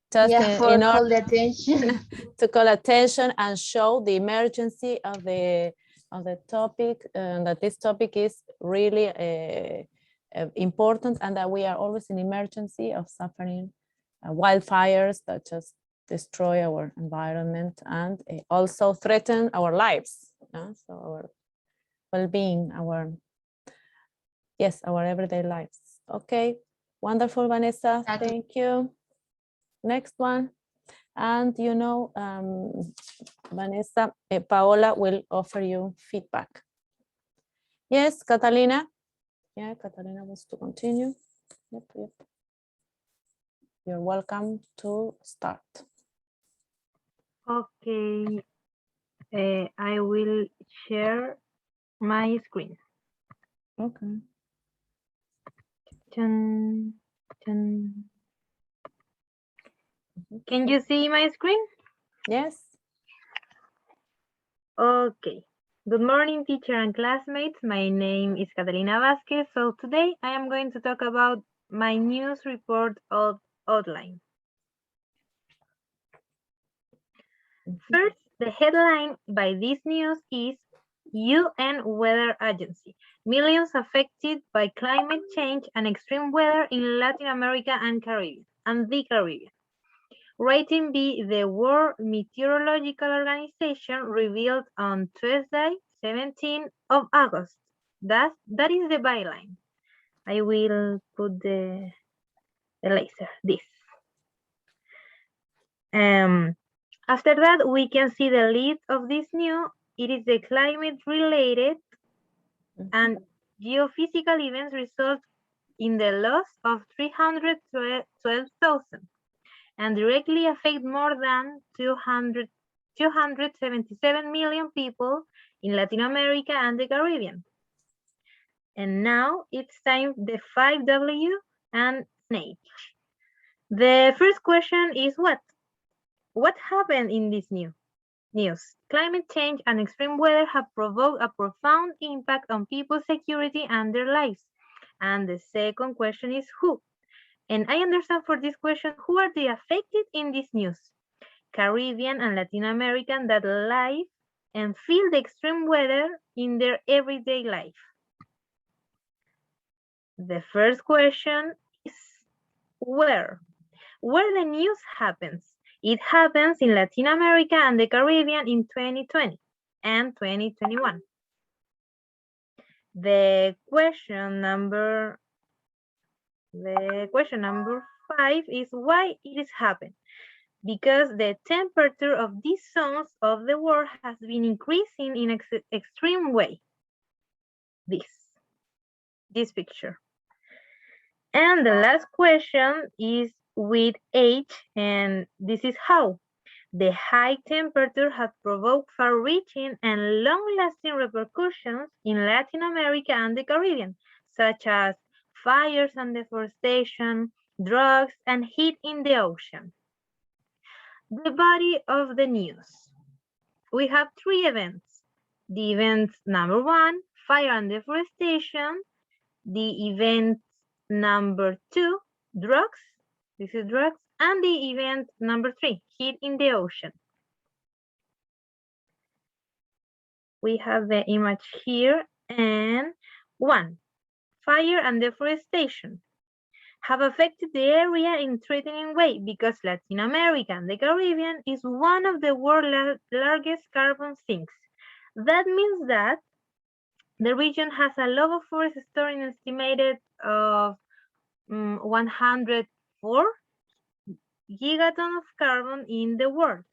Just for call the attention. To call attention and show the emergency of the topic, and that this topic is really important, and that we are always in emergency of suffering wildfires that just destroy our environment and also threaten our lives. So our well-being, our everyday lives. Okay, wonderful, Vanessa. Thank you. Next one. And Vanessa, Paola will offer you feedback. Yes, Catalina. Yeah, Catalina wants to continue. Yep. You're welcome to start. Okay. I will share my screen. Okay. Can you see my screen? Yes. Okay. Good morning, teacher and classmates. My name is Catalina Vasquez. So today I am going to talk about my news report outline. First, the headline by this news is UN Weather Agency. Millions affected by climate change and extreme weather in Latin America and the Caribbean. Rating B, the World Meteorological Organization revealed on Tuesday, 17th of August. That is the byline. I will put the laser, this. After that, we can see the list of this new. It is the climate-related and geophysical events result in the loss of 312,000 and directly affect more than 277 million people in Latin America and the Caribbean. And now it's time the 5W and Snake. The first question is what? What happened in this news? Climate change and extreme weather have provoked a profound impact on people's security and their lives. And the second question is who? And I understand for this question, who are the affected in this news? Caribbean and Latin American that live and feel the extreme weather in their everyday life. The first question is where? Where the news happens. It happens in Latin America and the Caribbean in 2020 and 2021. The question number 5 is why it is happening. Because the temperature of these zones of the world has been increasing in an extreme way. This picture. And the last question is with age, and this is how. The high temperature has provoked far-reaching and long-lasting repercussions in Latin America and the Caribbean, such as fires and deforestation, drugs, and heat in the ocean. The body of the news. We have 3 events. The event number 1, fire and deforestation. The event number 2, drugs. This is drugs. And the event number 3, heat in the ocean. We have the image here. And 1, fire and deforestation have affected the area in threatening way because Latin America and the Caribbean is one of the world's largest carbon sinks. That means that the region has a log of forest storing estimated of 104 gigatons of carbon in the world.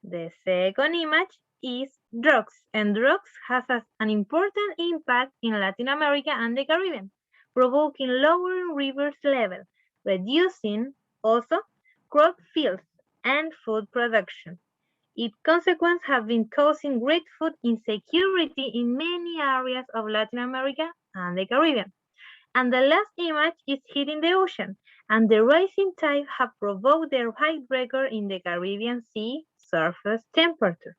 The second image is drugs, and drugs has an important impact in Latin America and the Caribbean, provoking lowering rivers level, reducing also crop fields and food production. Its consequences have been causing great food insecurity in many areas of Latin America and the Caribbean. And the last image is heat in the ocean, and the rising tide have provoked the high record in the Caribbean Sea surface temperature,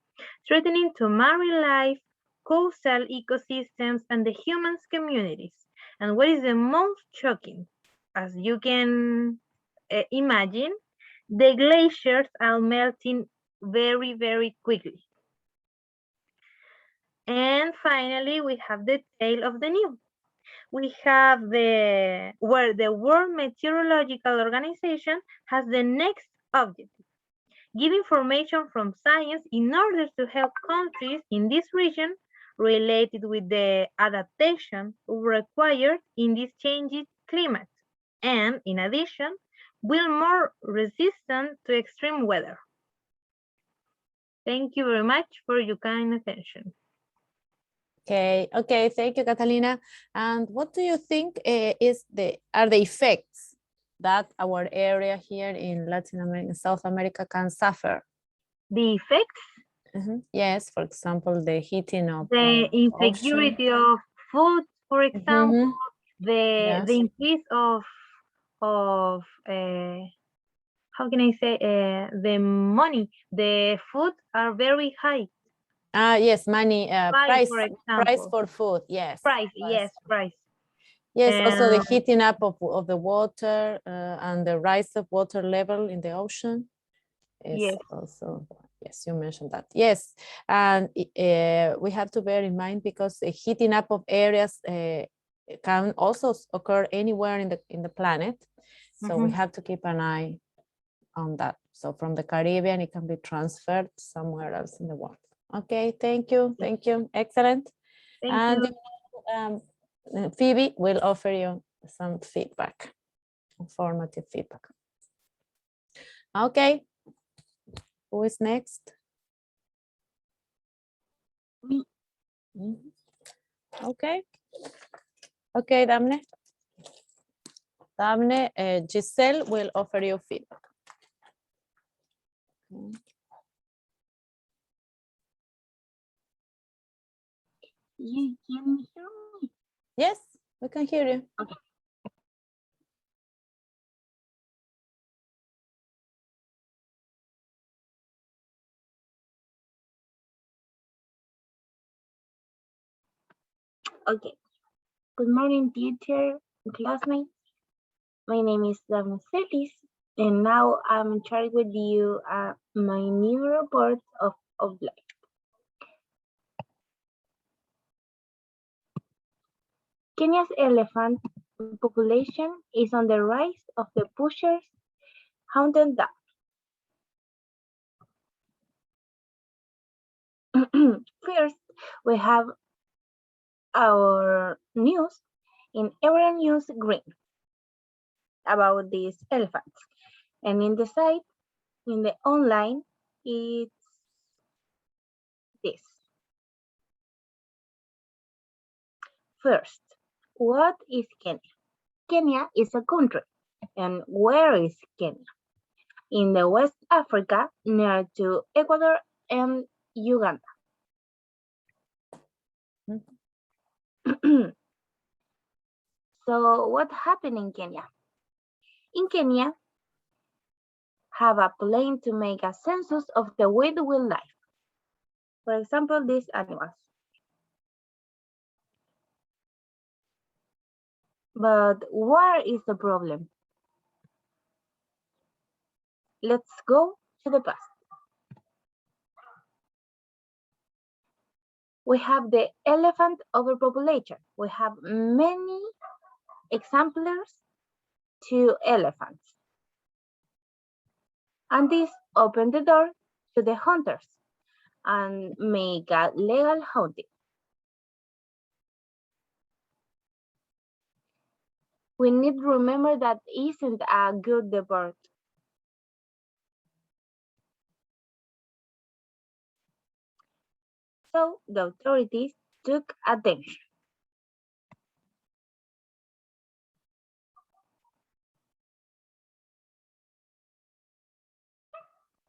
threatening to marine life, coastal ecosystems, and the humans' communities. And what is the most shocking? As you can imagine, the glaciers are melting very, very quickly. And finally, we have the tail of the news. We have where the World Meteorological Organization has the next objective. Give information from science in order to help countries in this region related with the adaptation required in this changing climate. And in addition, will more resistant to extreme weather. Thank you very much for your kind attention. Okay, thank you, Catalina. And what do you think are the effects that our area here in Latin America, South America can suffer? The effects? Yes, for example, the heating of the insecurity ocean. Of food, for example, the increase of how can I say, the money, the food are very high. Yes, money, price for food, yes. Price. Yes, also the heating up of the water and the rise of water level in the ocean is also, yes, you mentioned that. Yes, and we have to bear in mind because the heating up of areas can also occur anywhere in the planet. So we have to keep an eye on that. So from the Caribbean, it can be transferred somewhere else in the world. Okay, thank you. Excellent. Thank you. Phoebe will offer you some feedback, formative feedback. Okay, Who is next? Me. Mhm. Okay. Okay, Damne. Damne, Giselle will offer you feedback. Okay. You can hear me? Yes, we can hear you. Okay. Good morning, teacher, classmates. My name is Damaselis, and now I'm sharing with you my new report of life. Kenya's elephant population is on the rise of the pushers hunted down. First, we have our news in Euronews Green about these elephants. And in the site, in the online, it's this. First, what is Kenya? Kenya is a country. And where is Kenya? In the West Africa, near to Ecuador and Uganda. So what happened in Kenya? In Kenya, have a plan to make a census of the wildlife. For example, these animals. But where is the problem? Let's go to the past. We have the elephant overpopulation. We have many exemplars to elephants. And this opened the door to the hunters and make a legal hunting. We need to remember that isn't a good debate. So the authorities took attention.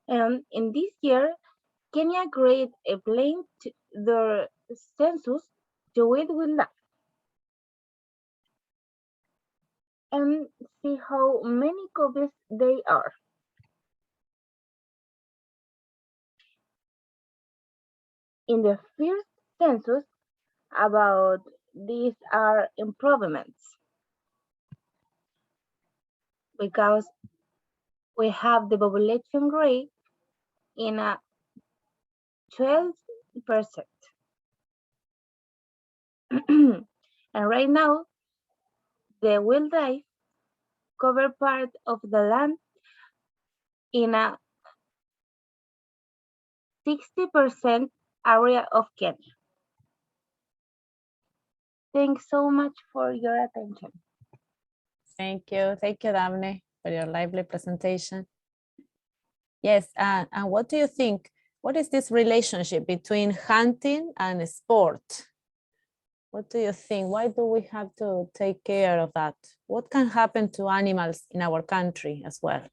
And in this year, Kenya created a plan to their census to wildlife. And see how many copies they are. In the first census, about these are improvements because we have the population rate in a 12%. And right now, the wildlife cover part of the land in a 60% area of Kenya. Thanks so much for your attention. Thank you, Damne, for your lively presentation. Yes, and what do you think? What is this relationship between hunting and sport? What do you think? Why do we have to take care of that? What can happen to animals in our country as well?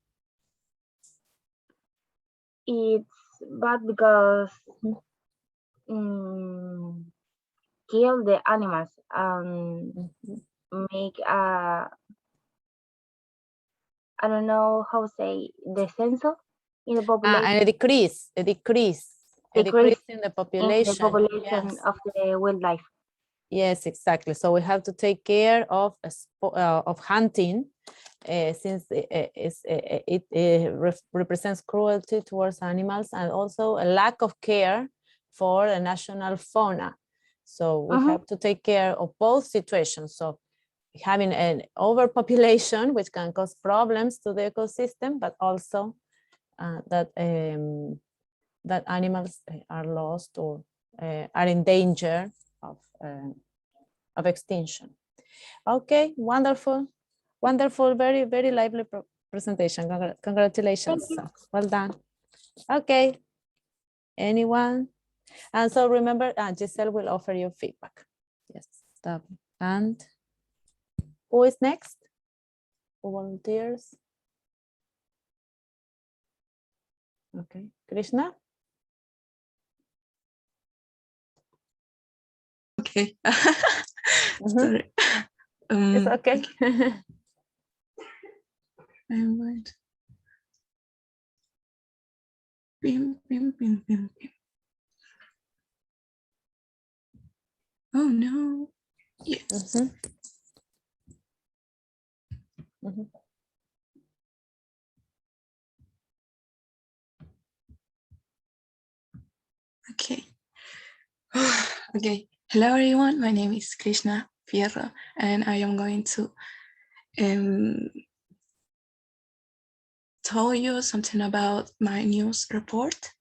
It's bad because kill the animals and make I don't know how to say the census in the population. And a decrease in the population. In the population yes. of the wildlife. Yes, exactly. So we have to take care of hunting since it represents cruelty towards animals and also a lack of care for the national fauna. So we have to take care of both situations. So having an overpopulation, which can cause problems to the ecosystem, but also that animals are lost or are in danger of extinction. Okay, wonderful, wonderful, very, very lively presentation. Congratulations. Well done. Okay. Anyone? And so remember, Giselle will offer you feedback. Yes. Stop. And who is next? Who volunteers? Okay. Krishna? Okay. Mhm. Sorry. It's okay. I'm going to bim, bim, bim, bim, bim. Oh no. Yes. Mhm. Mhm. Okay. Okay. Hello everyone. My name is Krishna Fierro, and I am going to tell you something about my news report.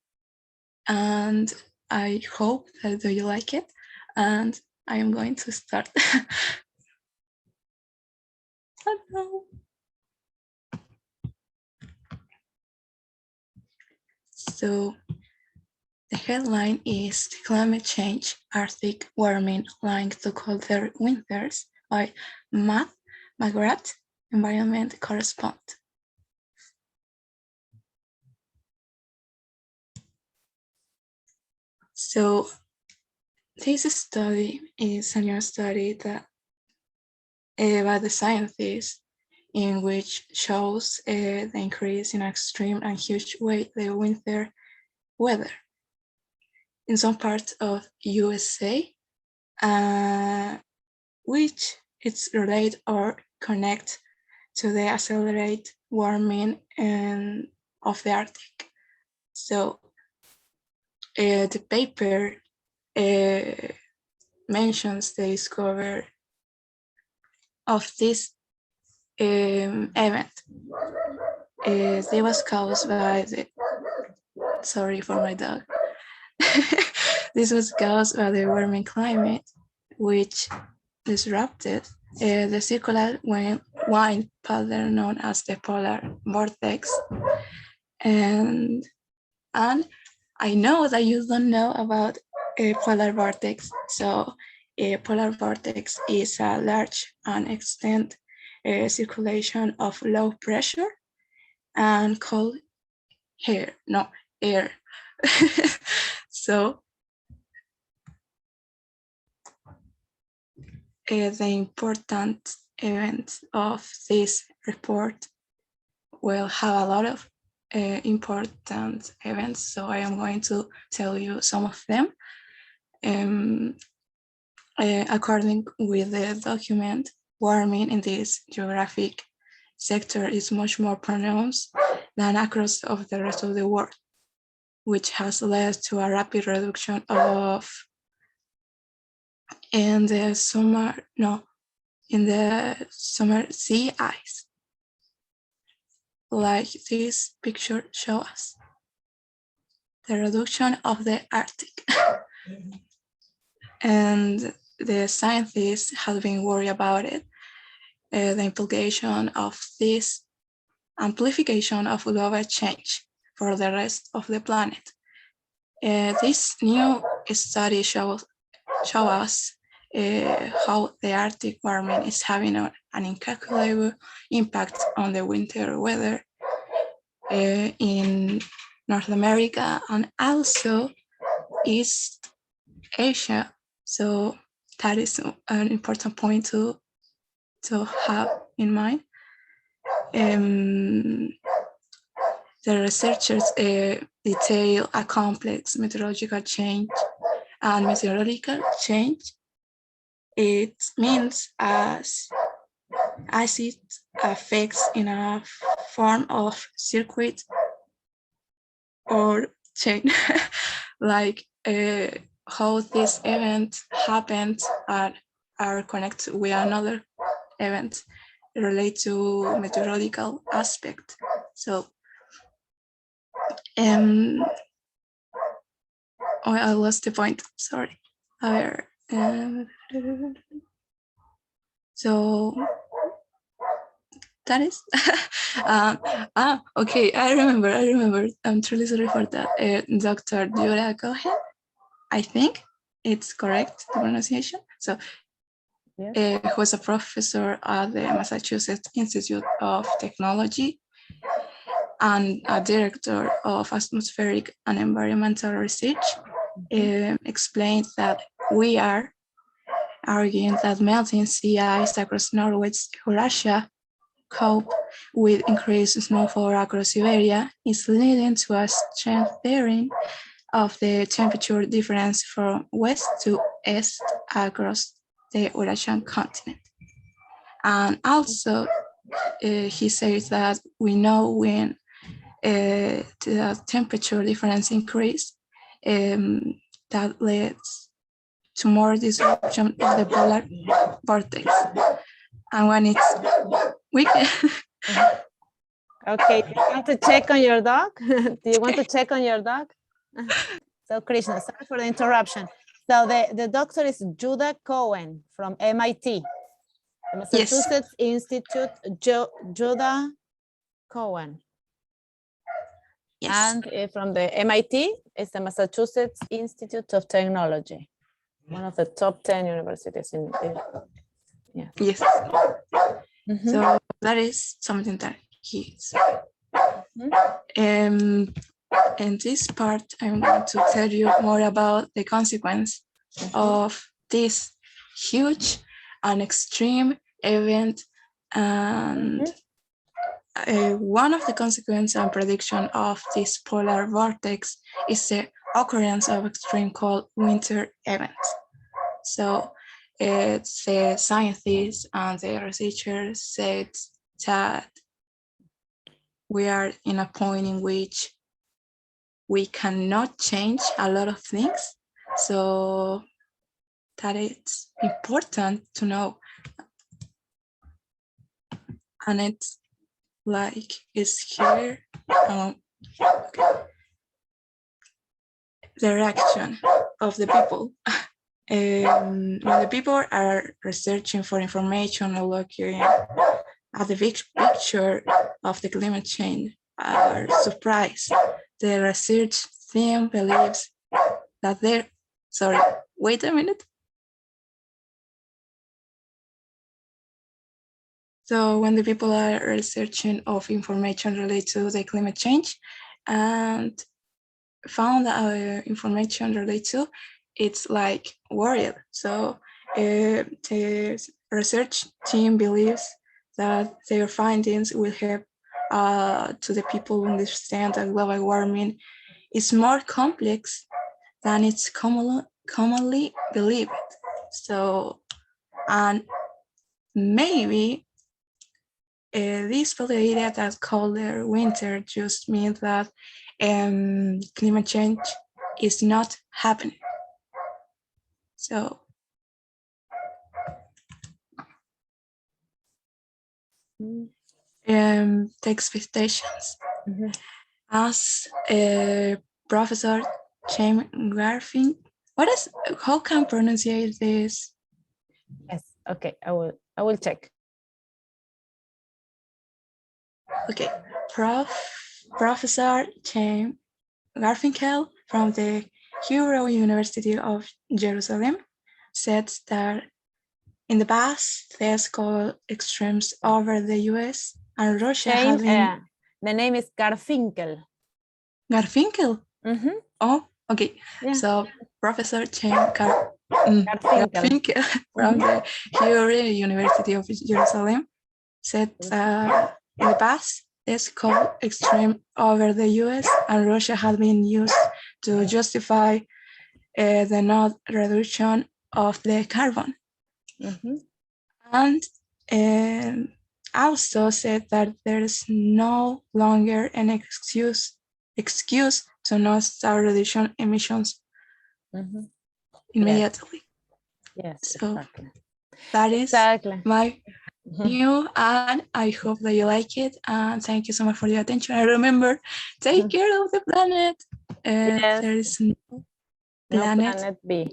And I hope that you like it. And I am going to start. Oh no. So the headline is Climate Change, Arctic Warming Linked to Colder Winters by Matt McGrath, Environment Correspondent. So this study is a new study that by the scientists, in which shows the increase in extreme and huge way the winter weather in some parts of USA, which it's related or connect to the accelerated warming of the Arctic. So the paper mentions the discovery of this event. It was caused by the, sorry for my dog. This was caused by the warming climate, which disrupted the circular wind pattern known as the polar vortex. And I know that you don't know about a polar vortex. So a polar vortex is a large and extended circulation of low pressure and cold air. So the important events of this report will have a lot of important events. So I am going to tell you some of them. According with the document, warming in this geographic sector is much more pronounced than across of the rest of the world, which has led to a rapid reduction of in the summer sea ice, like this picture shows us. The reduction of the Arctic. And the scientists have been worried about it, the implication of this amplification of global change for the rest of the planet. This new study shows us how the Arctic warming is having an incalculable impact on the winter weather in North America and also East Asia. So that is an important point to have in mind. The researchers detail a complex meteorological change, and meteorological change, it means as it affects in a form of circuit or chain, like how this event happened are connected with another event related to meteorological aspect. So I lost the point, sorry. So that is. Okay, I remember. I'm truly sorry for that. Dr. Dura Cohen, I think it's correct, the pronunciation. So, Yes. who was a professor at the Massachusetts Institute of Technology and a director of atmospheric and environmental research, explained that we are arguing that melting sea ice across northwest Eurasia cope with increased snowfall across Siberia is leading to a strengthening of the temperature difference from west to east across the Eurasian continent. And also, he says that we know when the temperature difference increase, that leads to more disruption of the polar vortex. And when it's weekend. Okay, do you want to check on your dog? Do you want to check on your dog? So Krishna, sorry for the interruption. So the doctor is Judah Cohen from MIT, the Massachusetts Institute, Judah Cohen. Yes. And from the MIT, it's the Massachusetts Institute of Technology, one of the top 10 universities in yeah. Yes. So that is something that he said. In this part, I'm going to tell you more about the consequence of this huge and extreme event. And one of the consequences and prediction of this polar vortex is the occurrence of extreme cold winter events. So it's the scientists and the researchers said that we are in a point in which we cannot change a lot of things. So that it's important to know. And it's like, it's here. The reaction of the people. When the people are researching for information or looking at the big picture of the climate change, are surprised. The research team believes that they're, sorry, wait a minute. So when the people are researching of information related to the climate change and found information related to, it's like worried. So the research team believes that their findings will help to the people understand that global warming is more complex than it's commonly believed. So, and maybe this idea that colder winter just means that climate change is not happening. So the expectations. As Professor James Garfin, how can I pronounce this? Yes, okay, I will check. Okay, Professor James Garfinkel from the Hebrew University of Jerusalem said that in the past, there's cold extremes over the US and Russia have been... the name is Garfinkel. Garfinkel? Oh, okay. Yeah. So Professor James Garfinkel from the Hebrew University of Jerusalem said that in the past, this cold extreme over the US and Russia had been used to justify the not reduction of the carbon. And also said that there is no longer an excuse to not start reducing emissions immediately. Yes, so exactly. That is my new, and I hope that you like it. And thank you so much for your attention. I remember, take care of the planet. Yes. There is no planet B.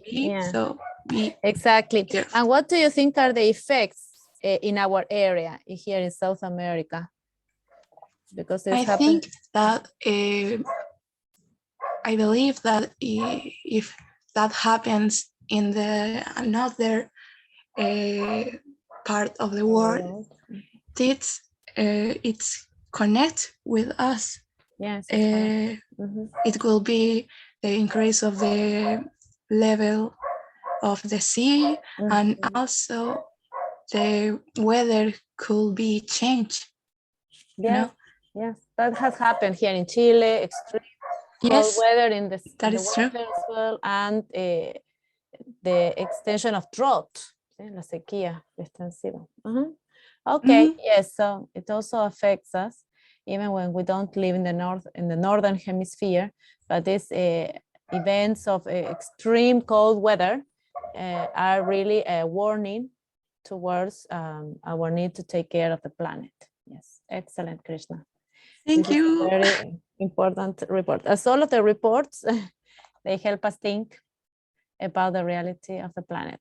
So be exactly. careful. And what do you think are the effects in our area here in South America? Because this I happened. think that I believe that if that happens in the another part of the world, it's connect with us. Yes. It will be the increase of the level of the sea, and also the weather could be changed. Yes, yes, that has happened here in Chile. Extreme cold weather in the winter as well, and the extension of drought, la sequía extensiva. Okay, yes, so it also affects us even when we don't live in the northern hemisphere, but these events of extreme cold weather are really a warning towards our need to take care of the planet. Yes, excellent, Krishna. Thank you. Very important report. As all of the reports, they help us think about the reality of the planet.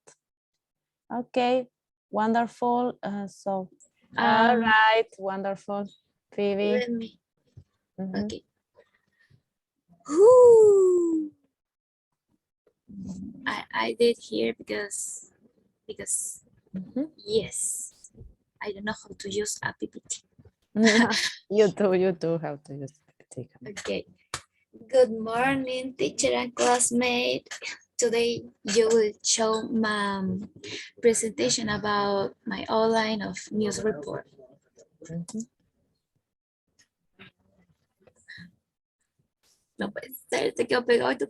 Okay, wonderful. All right, wonderful. Phoebe. Let me. Okay. Whoo! I did here because yes, I don't know how to use a PPT. You do have to use PPT. Okay. Good morning, teacher and classmate. Today you will show my presentation about my outline of news report. No puede ser, te quedo pegado.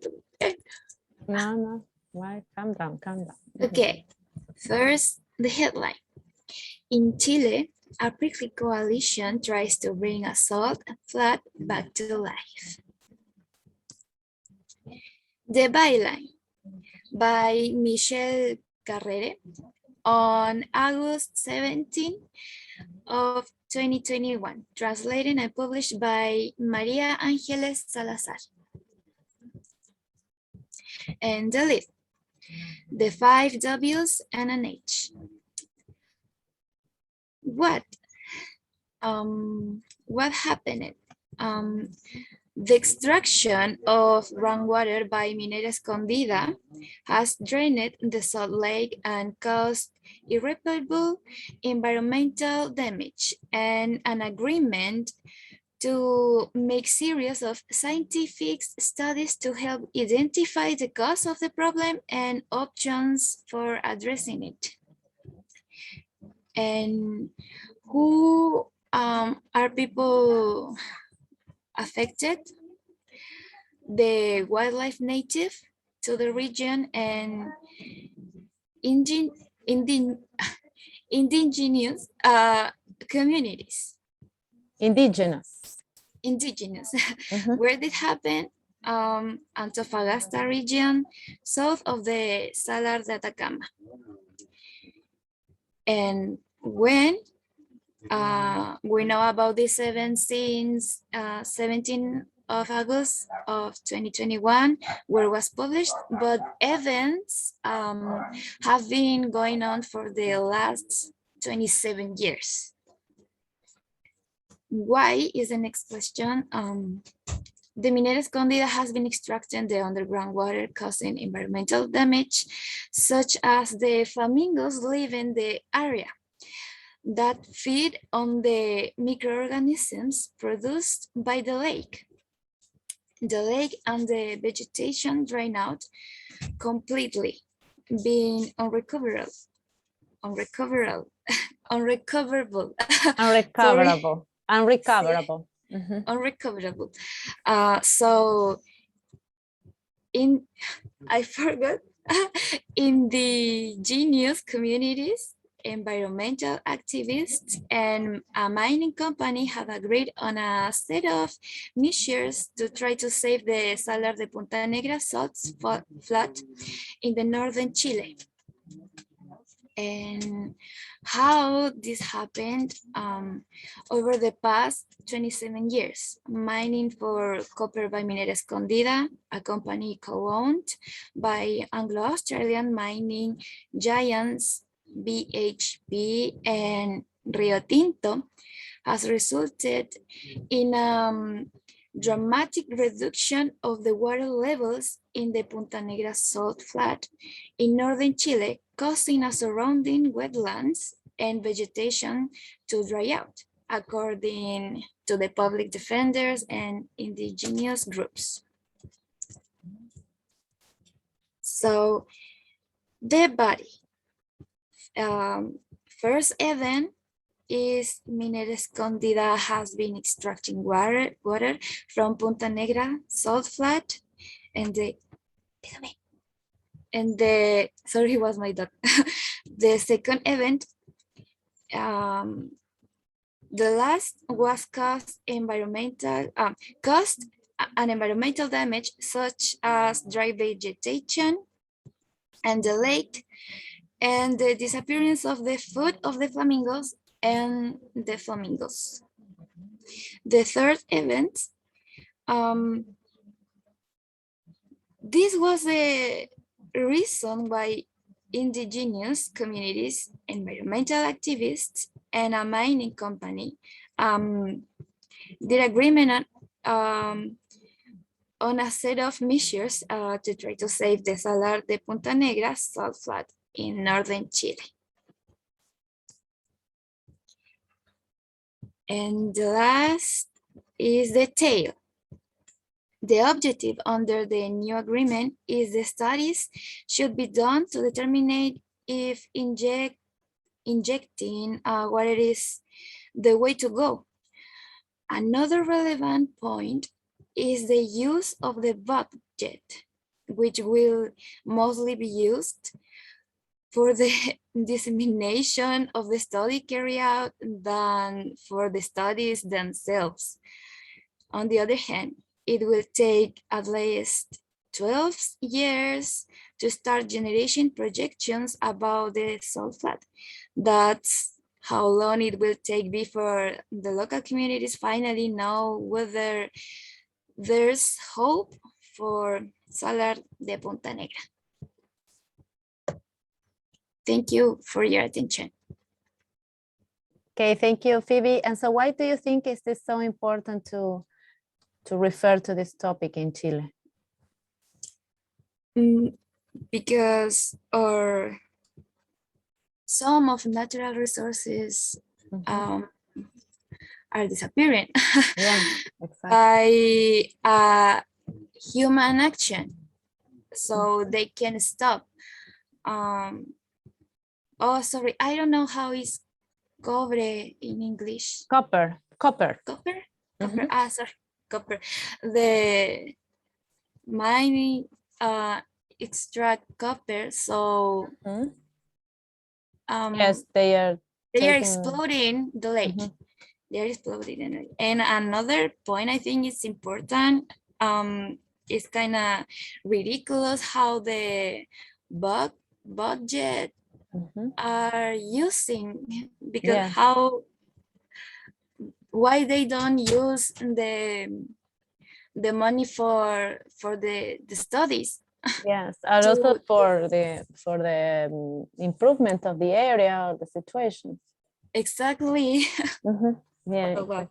No, calm down. Okay, first the headline. In Chile, a prickly coalition tries to bring a salt flat back to life. The byline by Michelle Carrere on August 17 of 2021, translated and published by Maria Ángeles Salazar. And the lead, the 5 W's and an H. What happened? The extraction of groundwater by Minera Escondida has drained the salt lake and caused irreparable environmental damage, and an agreement to make series of scientific studies to help identify the cause of the problem and options for addressing it. And who are people affected? The wildlife native to the region and indigenous communities. Indigenous. Where did it happen? Antofagasta region, south of the Salar de Atacama. And when we know about this event since 17 of August of 2021, where it was published, but events have been going on for the last 27 years. Why is the next question? The Minera Escondida has been extracting the underground water, causing environmental damage, such as the flamingos live in the area that feed on the microorganisms produced by the lake. The lake and the vegetation drain out completely, being unrecoverable. So I forgot, indigenous communities, environmental activists, and a mining company have agreed on a set of measures to try to save the Salar de Punta Negra salt flat in the northern Chile. And how this happened over the past 27 years, mining for copper by Minera Escondida, a company co-owned by Anglo-Australian mining giants BHP, and Rio Tinto has resulted in dramatic reduction of the water levels in the Punta Negra salt flat in northern Chile, causing a surrounding wetlands and vegetation to dry out, according to the public defenders and indigenous groups. So the body, first event is Minera Escondida has been extracting water from Punta Negra salt flat, and sorry, was my dog. The second event, the last was caused an environmental damage such as dry vegetation and the lake, and the disappearance of the food of the flamingos and the flamingos. The third event, this was the reason why indigenous communities, environmental activists, and a mining company did agreement on a set of measures to try to save the Salar de Punta Negra salt flat in northern Chile. And the last is the tail. The objective under the new agreement is the studies should be done to determine if injecting water is the way to go. Another relevant point is the use of the budget, which will mostly be used for the dissemination of the study carried out than for the studies themselves. On the other hand, it will take at least 12 years to start generation projections about the salt flat. That's how long it will take before the local communities finally know whether there's hope for Salar de Punta Negra. Thank you for your attention. Okay, thank you, Phoebe. And so why do you think is this so important to refer to this topic in Chile? Because some of natural resources are disappearing by human action, so they can stop. Oh, sorry, I don't know how is cobre in English. Copper. Sorry, copper. The mining extract copper, so yes, they are exploding the lake. They are exploding the lake. And another point I think is important, it's kind of ridiculous how the budget are using, because why they don't use the money for the studies. Yes, and also for the improvement of the area or the situation. Exactly. Yeah. Oh, wow.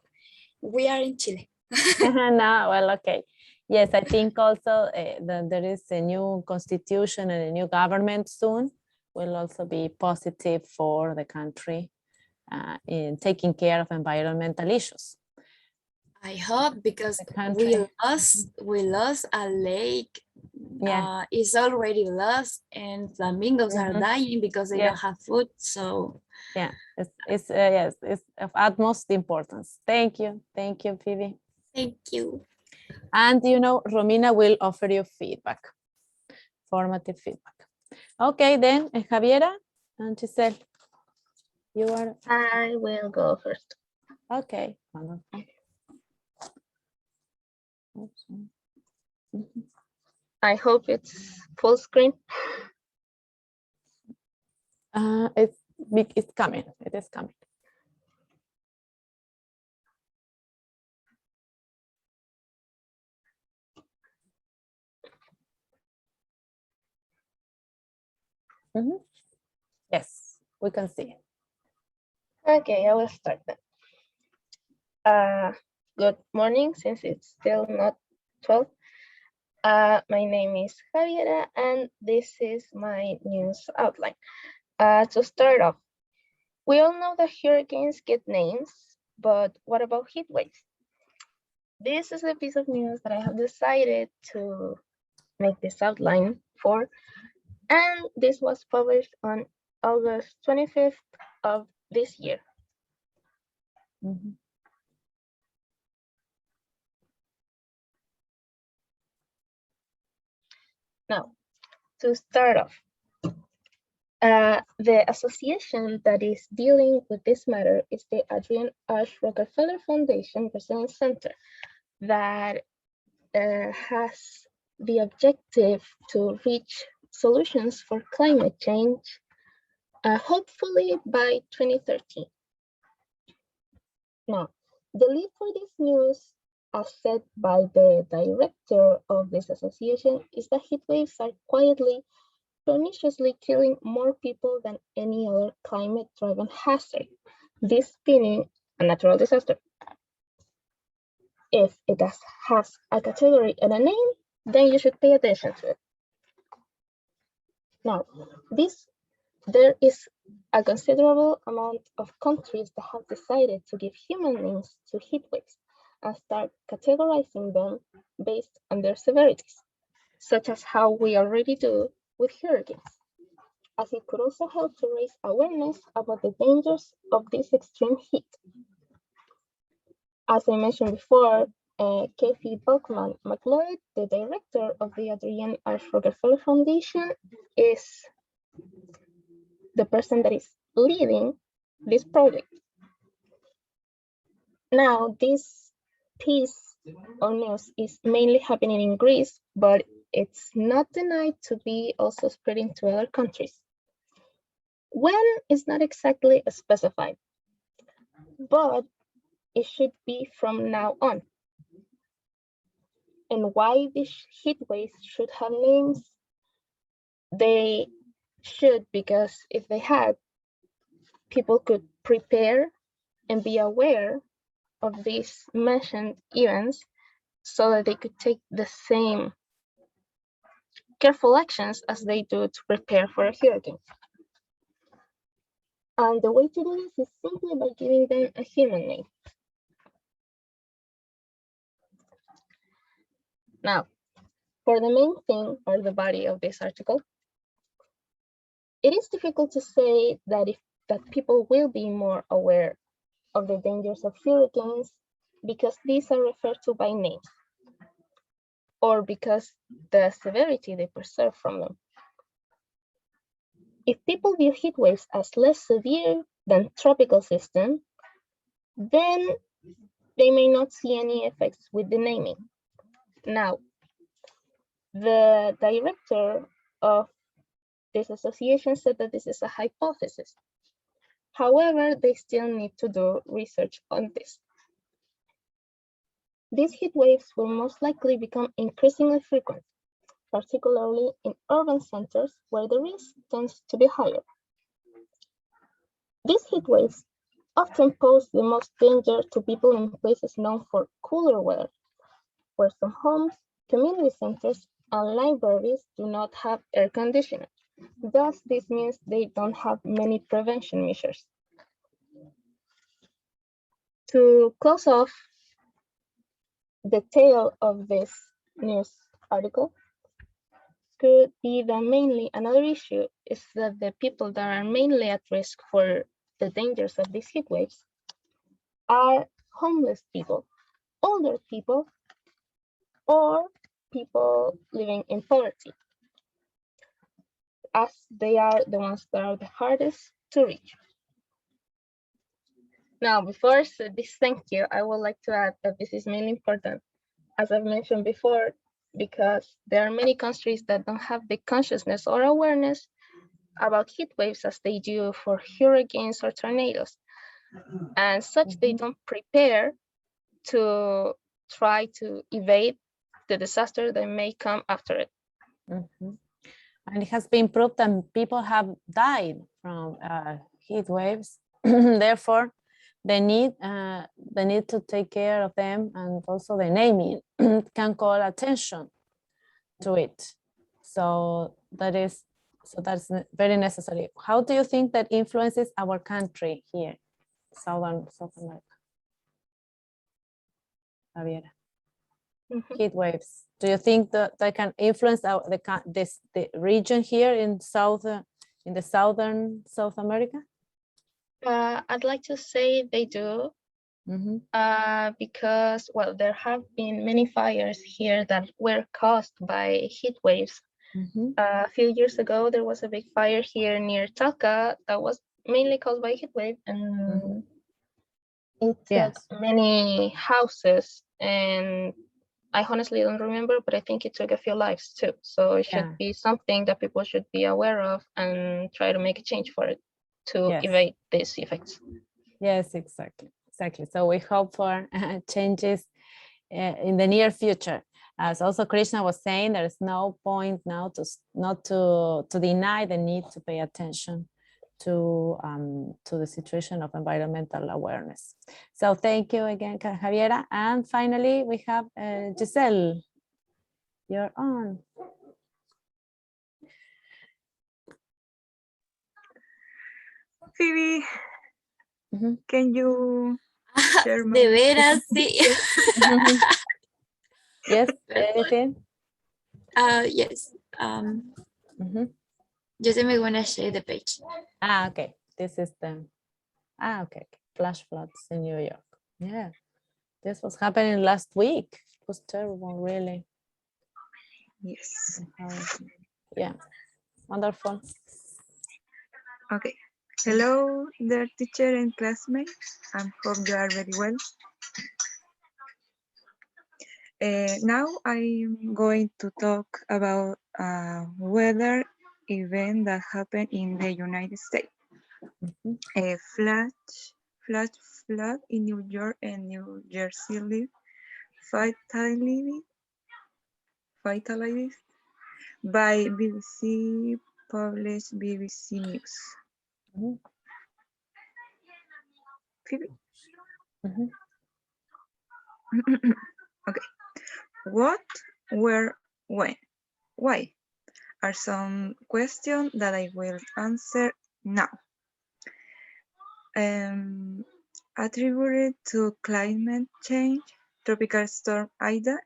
We are in Chile. No, well, okay. Yes, I think also that there is a new constitution and a new government soon will also be positive for the country in taking care of environmental issues. I hope, because we lost a lake. Yeah, it's already lost, and flamingos are dying because they don't have food. So yeah, it's yes, it's of utmost importance. Thank you, Phoebe. Thank you. And you know, Romina will offer you feedback, formative feedback. Okay, then Javiera and Giselle, you are. I will go first. Okay, wonderful. I hope it's full screen. It's coming. It is coming. Yes. we can see. Okay, I will start then. Good morning, since it's still not 12. My name is Javiera, and this is my news outline. To start off, we all know that hurricanes get names, but what about heat waves? This is a piece of news that I have decided to make this outline for, and this was published on August 25th of this year. Now, to start off, the association that is dealing with this matter is the Adrian Ash Rockefeller Foundation Resilience Center that has the objective to reach solutions for climate change, hopefully by 2030. Now, the lead for this news, as said by the director of this association, is that heat waves are quietly, perniciously killing more people than any other climate-driven hazard, this being a natural disaster. If it has a category and a name, then you should pay attention to it. Now, there is a considerable amount of countries that have decided to give human names to heat waves and start categorizing them based on their severities, such as how we already do with hurricanes, as it could also help to raise awareness about the dangers of this extreme heat. As I mentioned before, Kathy Buckman McLeod, the director of the Adrian Ash Rockefeller Foundation, is the person that is leading this project. Now, this piece of news is mainly happening in Greece, but it's not denied to be also spreading to other countries. When is not exactly specified, but it should be from now on. And why these heat waves should have names? They should, because if they had, people could prepare and be aware of these mentioned events so that they could take the same careful actions as they do to prepare for a hurricane. And the way to do this is simply by giving them a human name. Now, for the main thing or the body of this article, it is difficult to say that people will be more aware of the dangers of hurricanes because these are referred to by names or because the severity they perceive from them. If people view heat waves as less severe than tropical system, then they may not see any effects with the naming. Now, the director of this association said that this is a hypothesis. However, they still need to do research on this. These heat waves will most likely become increasingly frequent, particularly in urban centers where the risk tends to be higher. These heat waves often pose the most danger to people in places known for cooler weather, where some homes, community centers, and libraries do not have air conditioning. Thus, this means they don't have many prevention measures. To close off the tail of this news article, could be that mainly another issue is that the people that are mainly at risk for the dangers of these heat waves are homeless people, older people, or people living in poverty, as they are the ones that are the hardest to reach. Now, before I say this thank you, I would like to add that this is mainly important, as I've mentioned before, because there are many countries that don't have the consciousness or awareness about heat waves as they do for hurricanes or tornadoes. And such, they don't prepare to try to evade the disaster that may come after it. And it has been proved that people have died from heat waves. Therefore, the need to take care of them, and also the naming can call attention to it. So that's very necessary. How do you think that influences our country here, South America? Javiera. Heat waves. Do you think that they can influence the region here in the southern South America? I'd like to say they do. Because, well, there have been many fires here that were caused by heat waves. A few years ago, there was a big fire here near Talca that was mainly caused by a heat wave, and it took many houses, and I honestly don't remember, but I think it took a few lives too. So it should be something that people should be aware of and try to make a change for it to evade these effects. Yes, exactly. So we hope for changes in the near future. As also Krishna was saying, there is no point now to deny the need to pay attention to the situation of environmental awareness. So thank you again, Javiera. And finally, we have Giselle. You're on. Phoebe, can you share De veras, sí. Yes, anything? Yes. Just am going to share the page. Okay. This is the, okay. Flash floods in New York. Yeah. This was happening last week. It was terrible, really. Yes. Yeah. Wonderful. Okay. Hello, dear teacher and classmates. I hope you are very well. Now I'm going to talk about a weather event that happened in the United States. A flash flood in New York and New Jersey fatalized by BBC, published BBC News. Phoebe? Okay. What, where, when, why are some questions that I will answer now. Attributed to climate change, Tropical Storm Ida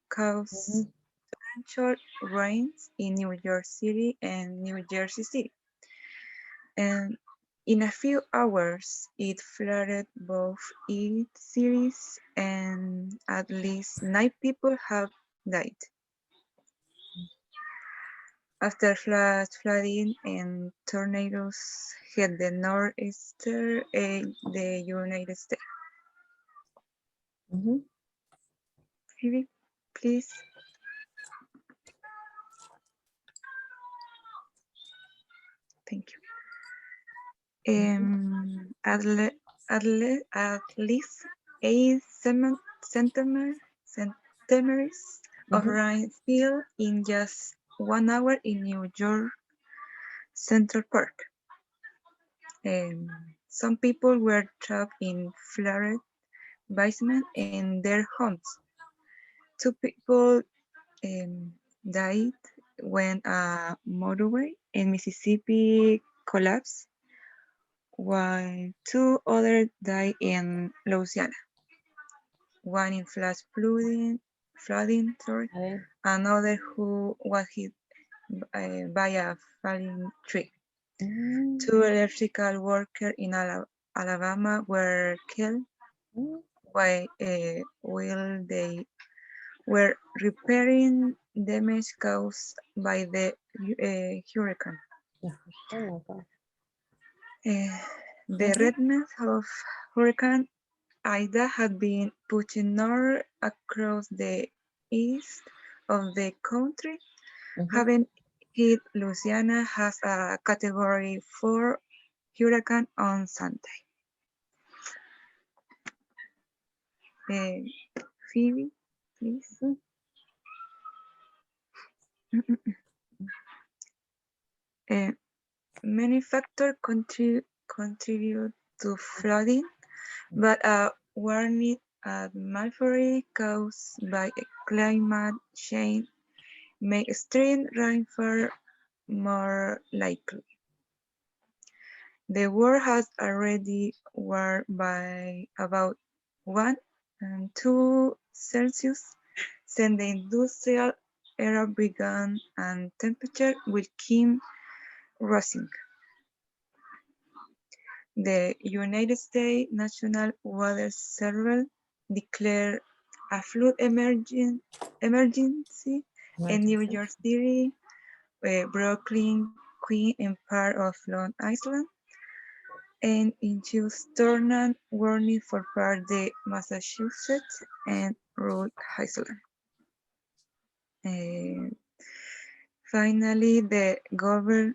caused torrential rains in New York City and New Jersey City. And in a few hours, it flooded both cities, and at least 9 people have died. After flooding and tornadoes hit the northeastern the United States. Phoebe, please. Thank you. At least 8 centimeters of rain fell in just 1 hour in New York Central Park. Some people were trapped in flooded basements in their homes. 2 people died when a motorway in Mississippi collapsed, while 2 others died in Louisiana. One in flash flooding, another who was hit by a falling tree. 2 electrical workers in Alabama were killed while they were repairing damage caused by the hurricane. The remnants of Hurricane Ida had been pushing north across the east of the country, having hit Louisiana as a Category 4 hurricane on Sunday. Phoebe, please. Many factors contribute to flooding, but a warning atmosphere caused by climate change make extreme rainfall more likely. The world has already warmed by about 1 and 2 Celsius since the industrial era began, and temperature will keep rising. The United States National Weather Service declared a flood emergency in New York City, Brooklyn, Queens, and part of Long Island, and issues tornado warning for part of the Massachusetts and Rhode Island. Finally, the governors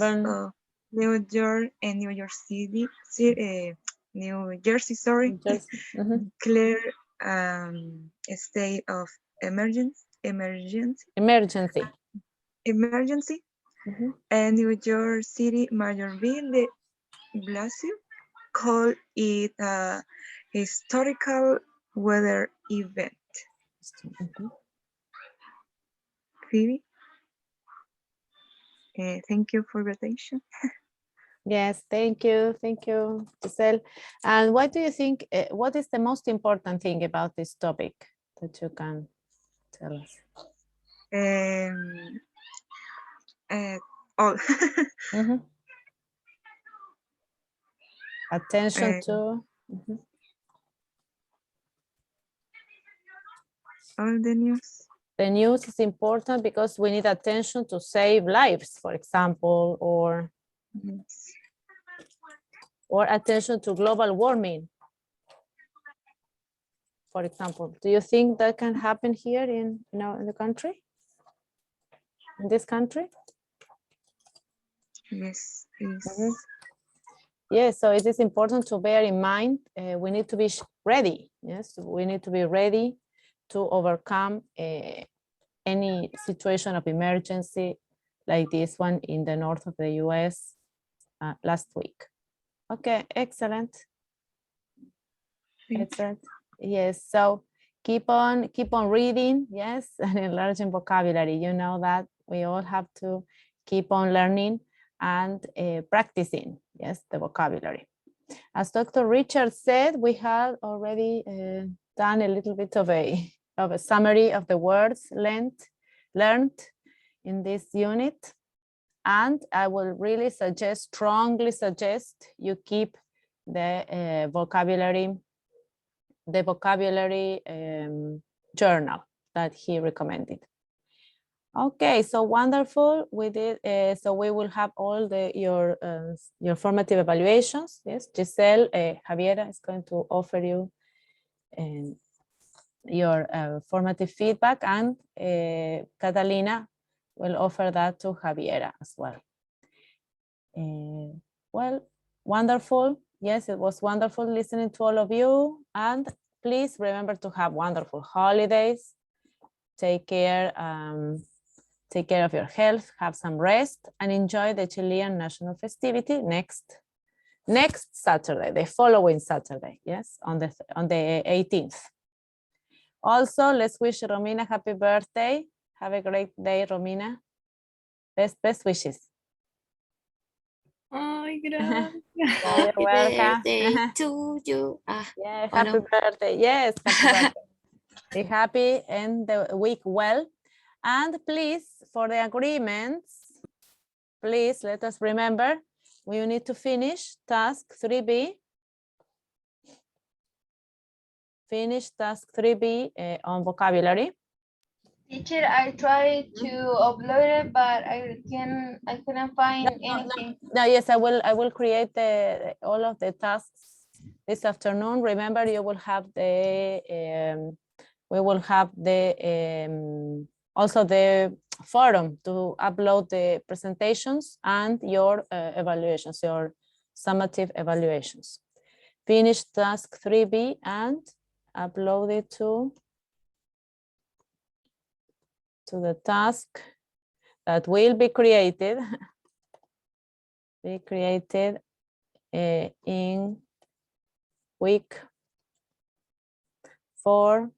of New York and New York City, New Jersey, declare a state of emergency. And New York City Mayor Bill de Blasio called it a historical weather event. Phoebe, thank you for your attention. Yes, thank you, Giselle. And what do you think, what is the most important thing about this topic that you can tell us? All. Attention to all the news. The news is important because we need attention to save lives, for example, or attention to global warming, for example. Do you think that can happen here in the country? In this country? Yes. Yes, so it is important to bear in mind, we need to be ready. Yes, we need to be ready to overcome any situation of emergency like this one in the north of the US last week. Okay, excellent. Excellent. Yes, so keep on reading, yes, and enlarging vocabulary. You know that we all have to keep on learning and practicing, yes, the vocabulary. As Dr. Richard said, we have already done a little bit of a summary of the words learned in this unit. And I will really strongly suggest you keep the vocabulary journal that he recommended. Okay, so wonderful. We did. So we will have all your formative evaluations. Yes, Giselle, Javiera is going to offer you your formative feedback, and Catalina will offer that to Javiera as well. Well, wonderful. Yes, it was wonderful listening to all of you. And please remember to have wonderful holidays. Take care of your health, have some rest, and enjoy the Chilean national festivity next Saturday, the following Saturday, yes, on the 18th. Also, let's wish Romina happy birthday. Have a great day, Romina. Best wishes. Oh, gracias. You're welcome. Birthday to you. Yeah, happy birthday. Yes, happy birthday. Be happy and the week well. And please, for the agreements, please let us remember we need to finish task 3B. Finish task 3B on vocabulary. Teacher, I tried to upload it, but I couldn't find anything. No, yes, I will create all of the tasks this afternoon. Remember, you will have we will have also the forum to upload the presentations and your evaluations, your summative evaluations. Finish task 3B and upload it to the task that will be created, in week 4,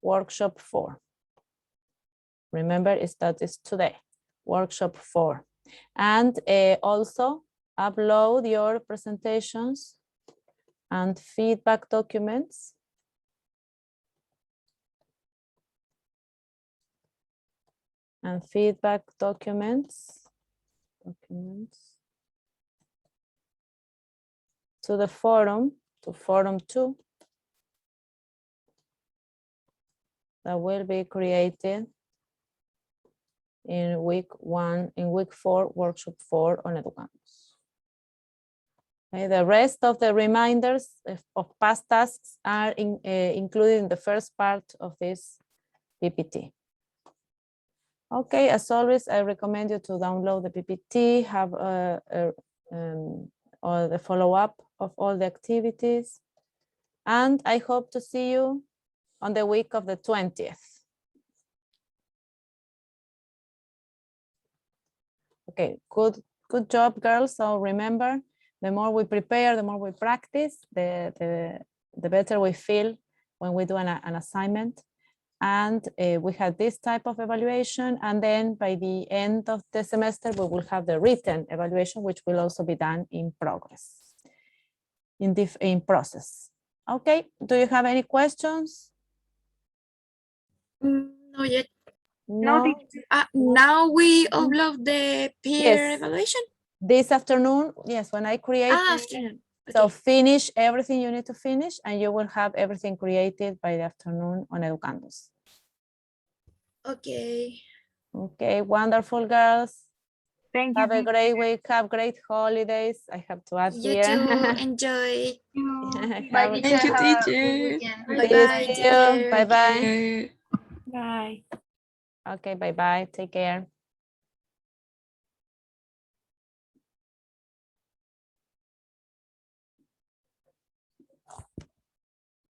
workshop 4. Remember, it starts today, workshop 4. And also upload your presentations and feedback documents. And feedback documents to the forum, to forum 2, that will be created in week 4, workshop 4 on Educandos. Okay, the rest of the reminders of past tasks are included in the first part of this PPT. Okay, as always, I recommend you to download the PPT, have or the follow-up of all the activities. And I hope to see you on the week of the 20th. Okay, good job, girls. So remember, the more we prepare, the more we practice, the better we feel when we do an assignment. And we have this type of evaluation. And then by the end of the semester, we will have the written evaluation, which will also be done in progress, in process. Okay, do you have any questions? Not yet. No. Now we upload the peer Yes. evaluation. This afternoon, yes, when I create. Afternoon. So Okay. finish everything you need to finish, and you will have everything created by the afternoon on Educandos. Okay. Okay, wonderful, girls. Thank you. Have a great week, have great holidays. I have to add You here. too. Enjoy. Bye, Have- teacher. Thank you, Have a good teacher. weekend. Bye See bye. you. Take care. Bye-bye. Okay. Bye. Okay, bye-bye. Take care.